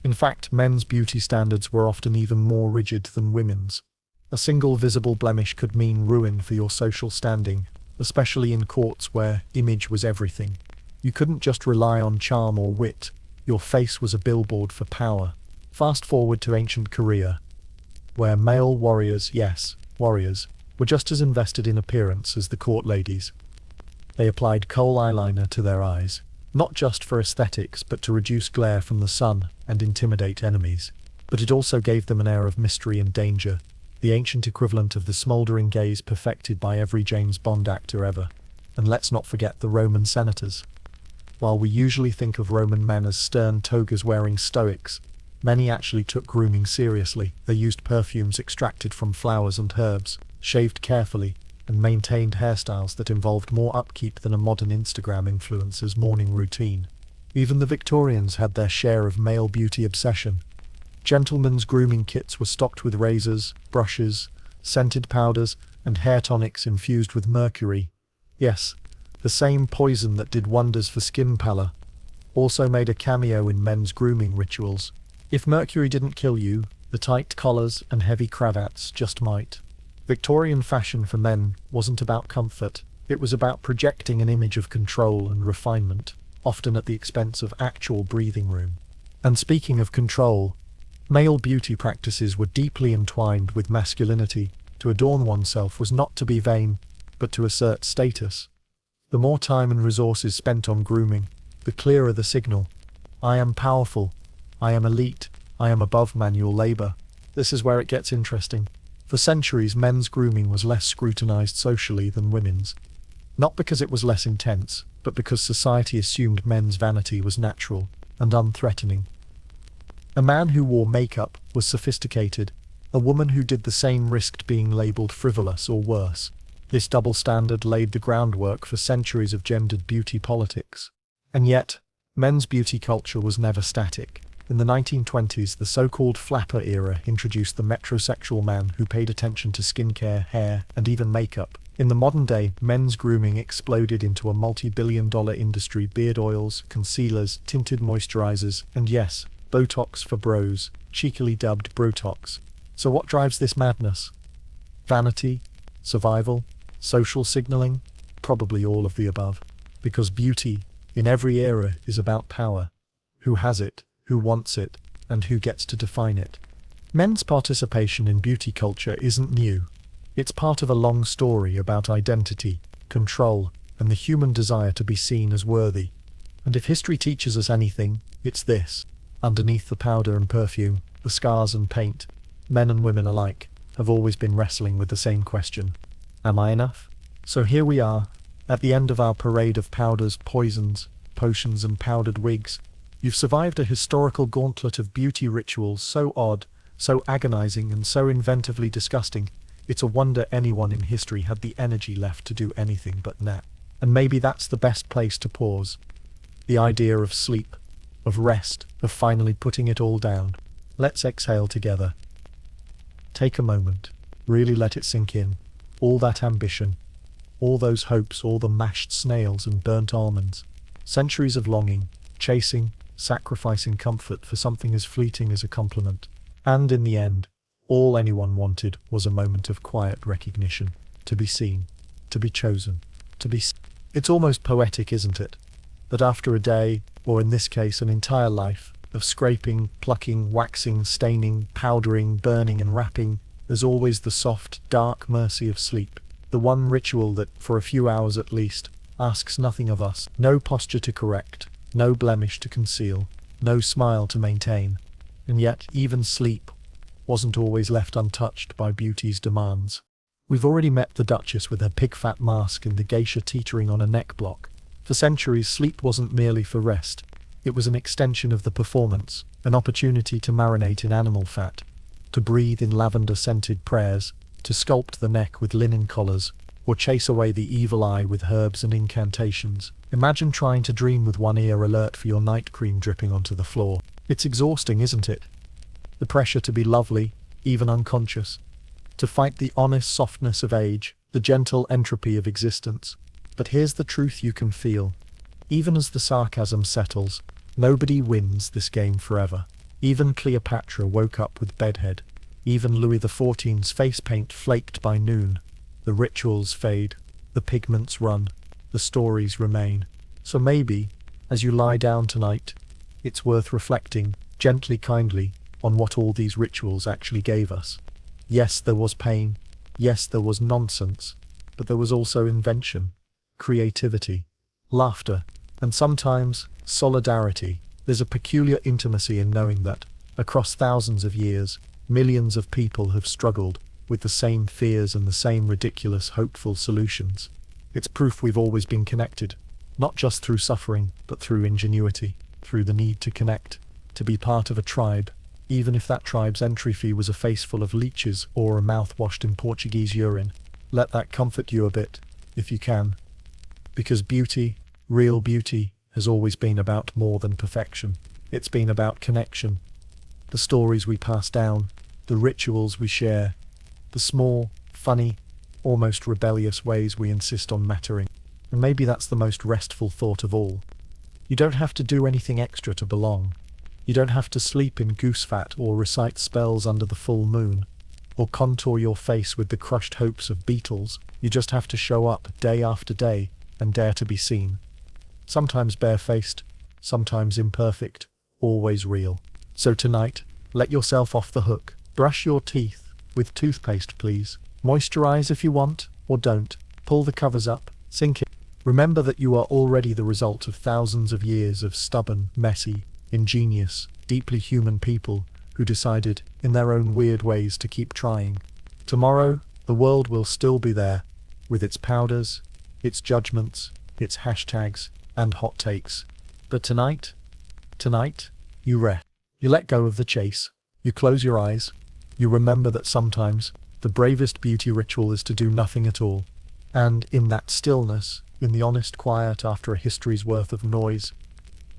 In fact, men's beauty standards were often even more rigid than women's. A single visible blemish could mean ruin for your social standing, especially in courts where image was everything. You couldn't just rely on charm or wit, your face was a billboard for power. Fast forward to ancient Korea, where male warriors, yes, warriors, were just as invested in appearance as the court ladies. They applied kohl eyeliner to their eyes, not just for aesthetics but to reduce glare from the sun and intimidate enemies. But it also gave them an air of mystery and danger, the ancient equivalent of the smouldering gaze perfected by every James Bond actor ever. And let's not forget the Roman senators. While we usually think of Roman men as stern togas-wearing stoics, many actually took grooming seriously. They used perfumes extracted from flowers and herbs, shaved carefully, and maintained hairstyles that involved more upkeep than a modern Instagram influencer's morning routine. Even the Victorians had their share of male beauty obsession. Gentlemen's grooming kits were stocked with razors, brushes, scented powders, and hair tonics infused with mercury. Yes, the same poison that did wonders for skin pallor also made a cameo in men's grooming rituals. If mercury didn't kill you, the tight collars and heavy cravats just might. Victorian fashion for men wasn't about comfort, it was about projecting an image of control and refinement, often at the expense of actual breathing room. And speaking of control, male beauty practices were deeply entwined with masculinity. To adorn oneself was not to be vain, but to assert status. The more time and resources spent on grooming, the clearer the signal. I am powerful, I am elite, I am above manual labor. This is where it gets interesting. For centuries, men's grooming was less scrutinized socially than women's. Not because it was less intense, but because society assumed men's vanity was natural and unthreatening. A man who wore makeup was sophisticated. A woman who did the same risked being labeled frivolous or worse. This double standard laid the groundwork for centuries of gendered beauty politics. And yet, men's beauty culture was never static. In the 1920s, the so-called flapper era introduced the metrosexual man who paid attention to skincare, hair, and even makeup. In the modern day, men's grooming exploded into a multi-billion-dollar industry. Beard oils, concealers, tinted moisturizers, and yes, Botox for bros, cheekily dubbed Brotox. So what drives this madness? Vanity? Survival? Social signaling? Probably all of the above. Because beauty, in every era, is about power. Who has it? Who wants it, and who gets to define it. Men's participation in beauty culture isn't new. It's part of a long story about identity, control, and the human desire to be seen as worthy. And if history teaches us anything, it's this. Underneath the powder and perfume, the scars and paint, men and women alike have always been wrestling with the same question. Am I enough? So here we are, at the end of our parade of powders, poisons, potions, and powdered wigs. You've survived a historical gauntlet of beauty rituals so odd, so agonizing, and so inventively disgusting, it's a wonder anyone in history had the energy left to do anything but nap. And maybe that's the best place to pause. The idea of sleep, of rest, of finally putting it all down. Let's exhale together. Take a moment, really let it sink in. All that ambition, all those hopes, all the mashed snails and burnt almonds. Centuries of longing, chasing, sacrificing comfort for something as fleeting as a compliment. And in the end, all anyone wanted was a moment of quiet recognition. To be seen, to be chosen, to be... It's almost poetic, isn't it? That after a day, or in this case an entire life, of scraping, plucking, waxing, staining, powdering, burning and wrapping, there's always the soft, dark mercy of sleep. The one ritual that, for a few hours at least, asks nothing of us. No posture to correct, no blemish to conceal, no smile to maintain. And yet, even sleep wasn't always left untouched by beauty's demands. We've already met the Duchess with her pig-fat mask and the geisha teetering on a neck block. For centuries, sleep wasn't merely for rest. It was an extension of the performance, an opportunity to marinate in animal fat, to breathe in lavender-scented prayers, to sculpt the neck with linen collars, or chase away the evil eye with herbs and incantations. Imagine trying to dream with one ear alert for your night cream dripping onto the floor. It's exhausting, isn't it? The pressure to be lovely, even unconscious. To fight the honest softness of age, the gentle entropy of existence. But here's the truth you can feel. Even as the sarcasm settles, nobody wins this game forever. Even Cleopatra woke up with bedhead. Even Louis XIV's face paint flaked by noon. The rituals fade, the pigments run, the stories remain. So maybe, as you lie down tonight, it's worth reflecting, gently, kindly, on what all these rituals actually gave us. Yes, there was pain. Yes, there was nonsense. But there was also invention, creativity, laughter, and sometimes solidarity. There's a peculiar intimacy in knowing that, across thousands of years, millions of people have struggled with the same fears and the same ridiculous, hopeful solutions. It's proof we've always been connected, not just through suffering, but through ingenuity, through the need to connect, to be part of a tribe, even if that tribe's entry fee was a face full of leeches or a mouth washed in Portuguese urine. Let that comfort you a bit, if you can. Because beauty, real beauty, has always been about more than perfection. It's been about connection. The stories we pass down, the rituals we share, the small, funny, almost rebellious ways we insist on mattering. And maybe that's the most restful thought of all. You don't have to do anything extra to belong. You don't have to sleep in goose fat or recite spells under the full moon, or contour your face with the crushed hopes of beetles. You just have to show up day after day and dare to be seen. Sometimes barefaced, sometimes imperfect, always real. So tonight, let yourself off the hook. Brush your teeth with toothpaste, please. Moisturize if you want, or don't. Pull the covers up, sink it. Remember that you are already the result of thousands of years of stubborn, messy, ingenious, deeply human people who decided, in their own weird ways, to keep trying. Tomorrow, the world will still be there, with its powders, its judgments, its hashtags, and hot takes. But tonight, you rest. You let go of the chase. You close your eyes. You remember that sometimes the bravest beauty ritual is to do nothing at all. And in that stillness, in the honest quiet after a history's worth of noise,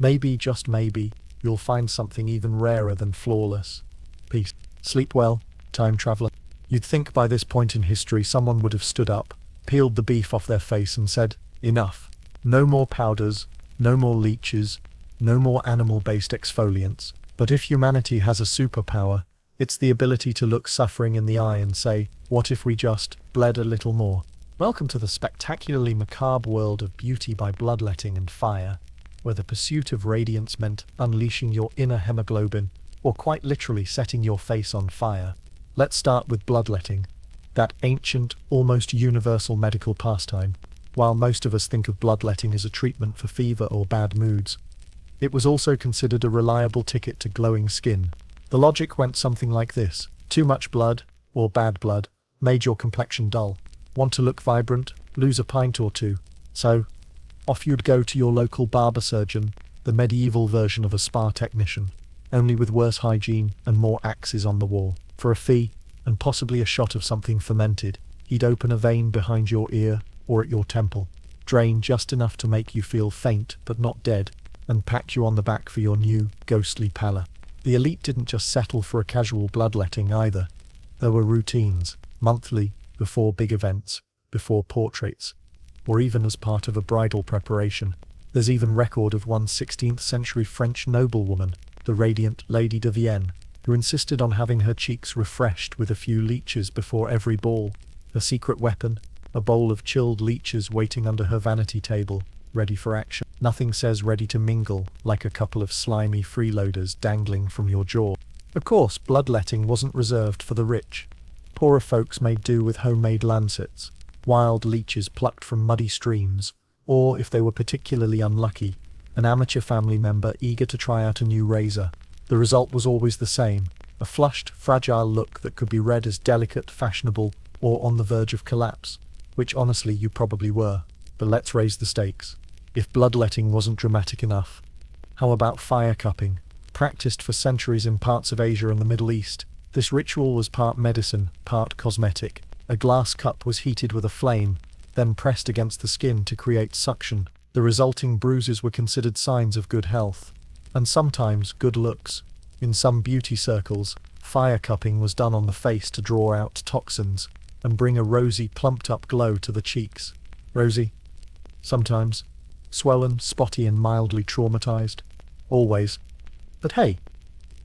maybe, just maybe, you'll find something even rarer than flawless. Peace. Sleep well, time traveler. You'd think by this point in history someone would have stood up, peeled the beef off their face and said, enough. No more powders, no more leeches, no more animal-based exfoliants. But if humanity has a superpower, it's the ability to look suffering in the eye and say, what if we just bled a little more? Welcome to the spectacularly macabre world of beauty by bloodletting and fire, where the pursuit of radiance meant unleashing your inner hemoglobin, or quite literally setting your face on fire. Let's start with bloodletting, that ancient, almost universal medical pastime. While most of us think of bloodletting as a treatment for fever or bad moods, it was also considered a reliable ticket to glowing skin. The logic went something like this. Too much blood, or bad blood, made your complexion dull. Want to look vibrant? Lose a pint or two. So, off you'd go to your local barber surgeon, the medieval version of a spa technician, only with worse hygiene and more axes on the wall. For a fee, and possibly a shot of something fermented, he'd open a vein behind your ear or at your temple, drain just enough to make you feel faint but not dead, and pack you on the back for your new, ghostly pallor. The elite didn't just settle for a casual bloodletting either. There were routines, monthly, before big events, before portraits, or even as part of a bridal preparation. There's even record of one 16th century French noblewoman, the radiant Lady de Vienne, who insisted on having her cheeks refreshed with a few leeches before every ball. Her secret weapon, a bowl of chilled leeches waiting under her vanity table, ready for action. Nothing says ready to mingle like a couple of slimy freeloaders dangling from your jaw. Of course, bloodletting wasn't reserved for the rich. Poorer folks made do with homemade lancets, wild leeches plucked from muddy streams, or, if they were particularly unlucky, an amateur family member eager to try out a new razor. The result was always the same, a flushed, fragile look that could be read as delicate, fashionable, or on the verge of collapse, which honestly you probably were. But let's raise the stakes. If bloodletting wasn't dramatic enough, how about fire cupping? Practiced for centuries in parts of Asia and the Middle East, this ritual was part medicine, part cosmetic. A glass cup was heated with a flame, then pressed against the skin to create suction. The resulting bruises were considered signs of good health, and sometimes good looks. In some beauty circles, fire cupping was done on the face to draw out toxins and bring a rosy, plumped-up glow to the cheeks. Rosy? Sometimes. Swollen, spotty, and mildly traumatized. Always. But hey,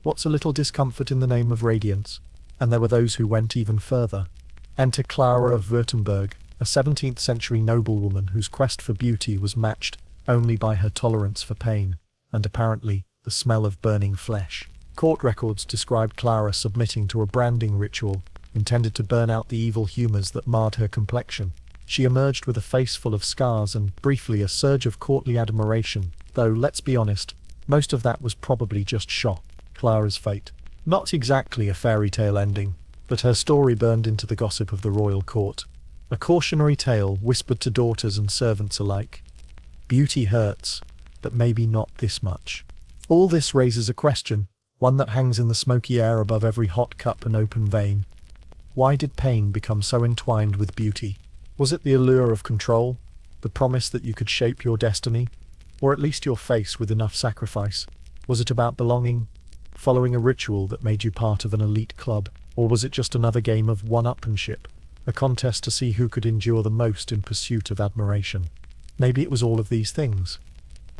what's a little discomfort in the name of radiance? And there were those who went even further. Enter Clara of Württemberg, a 17th century noblewoman whose quest for beauty was matched only by her tolerance for pain, and apparently the smell of burning flesh. Court records describe Clara submitting to a branding ritual intended to burn out the evil humors that marred her complexion. She emerged with a face full of scars and, briefly, a surge of courtly admiration, though, let's be honest, most of that was probably just shock. Clara's fate. Not exactly a fairy tale ending, but her story burned into the gossip of the royal court. A cautionary tale whispered to daughters and servants alike. Beauty hurts, but maybe not this much. All this raises a question, one that hangs in the smoky air above every hot cup and open vein. Why did pain become so entwined with beauty? Was it the allure of control, the promise that you could shape your destiny, or at least your face with enough sacrifice? Was it about belonging, following a ritual that made you part of an elite club, or was it just another game of one-upmanship, a contest to see who could endure the most in pursuit of admiration? Maybe it was all of these things.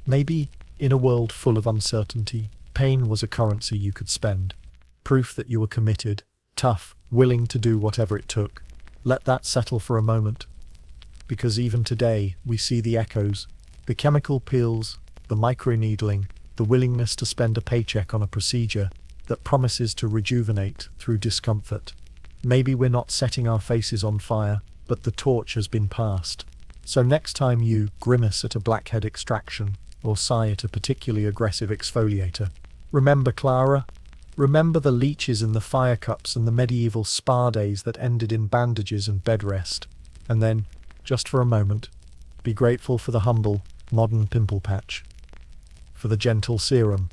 Maybe, in a world full of uncertainty, pain was a currency you could spend, proof that you were committed, tough, willing to do whatever it took. Let that settle for a moment, because even today we see the echoes, the chemical peels, the microneedling, the willingness to spend a paycheck on a procedure that promises to rejuvenate through discomfort. Maybe we're not setting our faces on fire, but the torch has been passed. So next time you grimace at a blackhead extraction or sigh at a particularly aggressive exfoliator, remember Clara. Remember the leeches in the fire cups and the medieval spa days that ended in bandages and bed rest. And then, just for a moment, be grateful for the humble, modern pimple patch, for the gentle serum,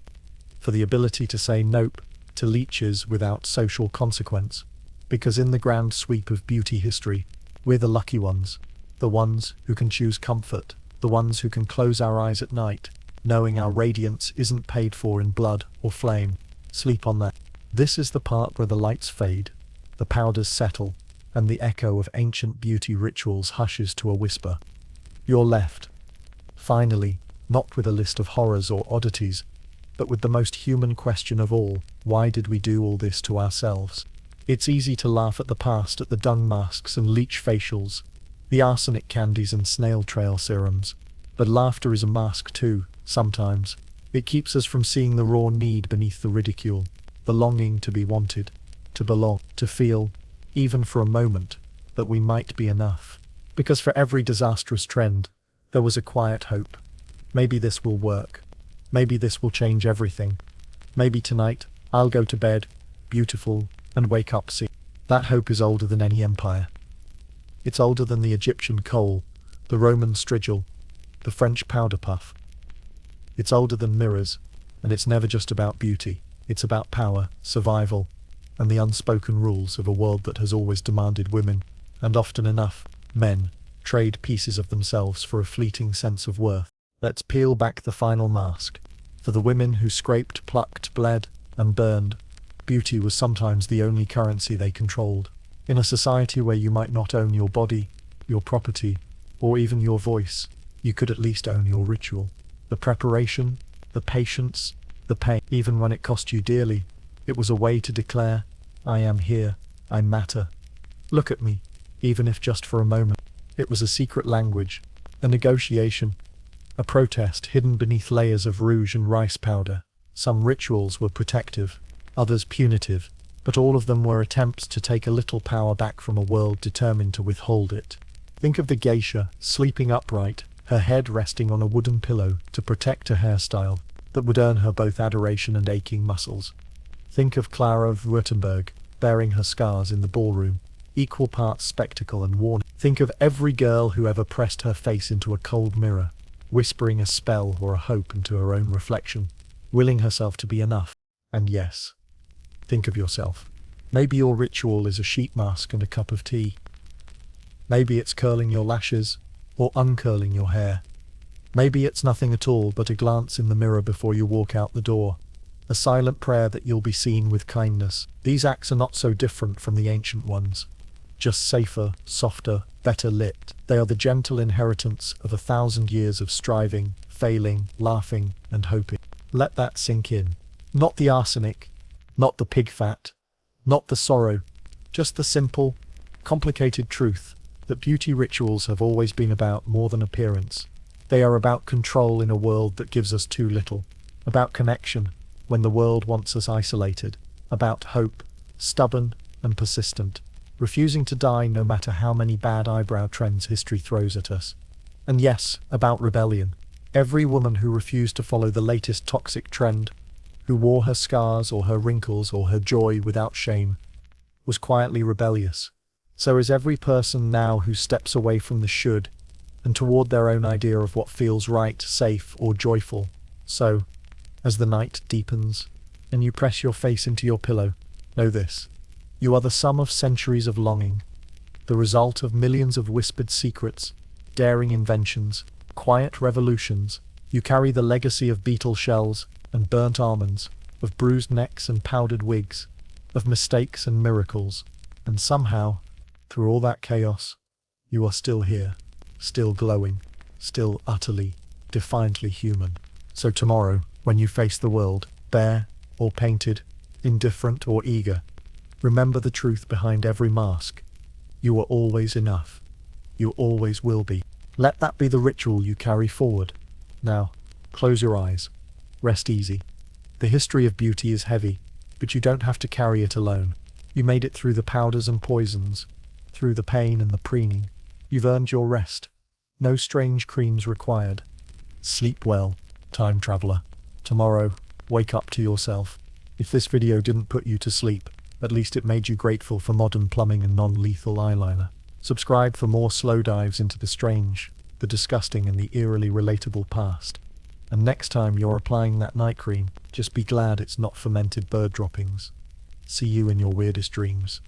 for the ability to say nope to leeches without social consequence. Because in the grand sweep of beauty history, we're the lucky ones, the ones who can choose comfort, the ones who can close our eyes at night, knowing our radiance isn't paid for in blood or flame. Sleep on that. This is the part where the lights fade, the powders settle, and the echo of ancient beauty rituals hushes to a whisper. You're left, finally, not with a list of horrors or oddities, but with the most human question of all: why did we do all this to ourselves? It's easy to laugh at the past, at the dung masks and leech facials, the arsenic candies and snail trail serums, but laughter is a mask too, sometimes. It keeps us from seeing the raw need beneath the ridicule, the longing to be wanted, to belong, to feel, even for a moment, that we might be enough. Because for every disastrous trend, there was a quiet hope. Maybe this will work. Maybe this will change everything. Maybe tonight, I'll go to bed, beautiful, and wake up see. That hope is older than any empire. It's older than the Egyptian coal, the Roman strigil, the French powder puff. It's older than mirrors, and it's never just about beauty. It's about power, survival, and the unspoken rules of a world that has always demanded women, and often enough, men, trade pieces of themselves for a fleeting sense of worth. Let's peel back the final mask. For the women who scraped, plucked, bled, and burned, beauty was sometimes the only currency they controlled. In a society where you might not own your body, your property, or even your voice, you could at least own your ritual. The preparation, the patience, the pain, even when it cost you dearly, it was a way to declare, I am here, I matter. Look at me, even if just for a moment. It was a secret language, a negotiation, a protest hidden beneath layers of rouge and rice powder. Some rituals were protective, others punitive, but all of them were attempts to take a little power back from a world determined to withhold it. Think of the geisha, sleeping upright, her head resting on a wooden pillow to protect a hairstyle that would earn her both adoration and aching muscles. Think of Clara of Württemberg, bearing her scars in the ballroom, equal parts spectacle and warning. Think of every girl who ever pressed her face into a cold mirror, whispering a spell or a hope into her own reflection, willing herself to be enough. And yes, think of yourself. Maybe your ritual is a sheet mask and a cup of tea. Maybe it's curling your lashes or uncurling your hair. Maybe it's nothing at all but a glance in the mirror before you walk out the door. A silent prayer that you'll be seen with kindness. These acts are not so different from the ancient ones. Just safer, softer, better lit. They are the gentle inheritance of 1,000 years of striving, failing, laughing, and hoping. Let that sink in. Not the arsenic, not the pig fat, not the sorrow, just the simple, complicated truth that beauty rituals have always been about more than appearance. They are about control in a world that gives us too little, about connection when the world wants us isolated, about hope, stubborn and persistent, refusing to die no matter how many bad eyebrow trends history throws at us. And yes, about rebellion. Every woman who refused to follow the latest toxic trend, who wore her scars or her wrinkles or her joy without shame, was quietly rebellious. So is every person now who steps away from the should and toward their own idea of what feels right, safe, or joyful. So, as the night deepens and you press your face into your pillow, know this: you are the sum of centuries of longing, the result of millions of whispered secrets, daring inventions, quiet revolutions. You carry the legacy of beetle shells and burnt almonds, of bruised necks and powdered wigs, of mistakes and miracles. And somehow, through all that chaos, you are still here, still glowing, still utterly, defiantly human. So tomorrow, when you face the world, bare or painted, indifferent or eager, remember the truth behind every mask. You are always enough. You always will be. Let that be the ritual you carry forward. Now, close your eyes. Rest easy. The history of beauty is heavy, but you don't have to carry it alone. You made it through the powders and poisons, through the pain and the preening. You've earned your rest. No strange creams required. Sleep well, time traveler. Tomorrow, wake up to yourself. If this video didn't put you to sleep, at least it made you grateful for modern plumbing and non-lethal eyeliner. Subscribe for more slow dives into the strange, the disgusting, and the eerily relatable past. And next time you're applying that night cream, just be glad it's not fermented bird droppings. See you in your weirdest dreams.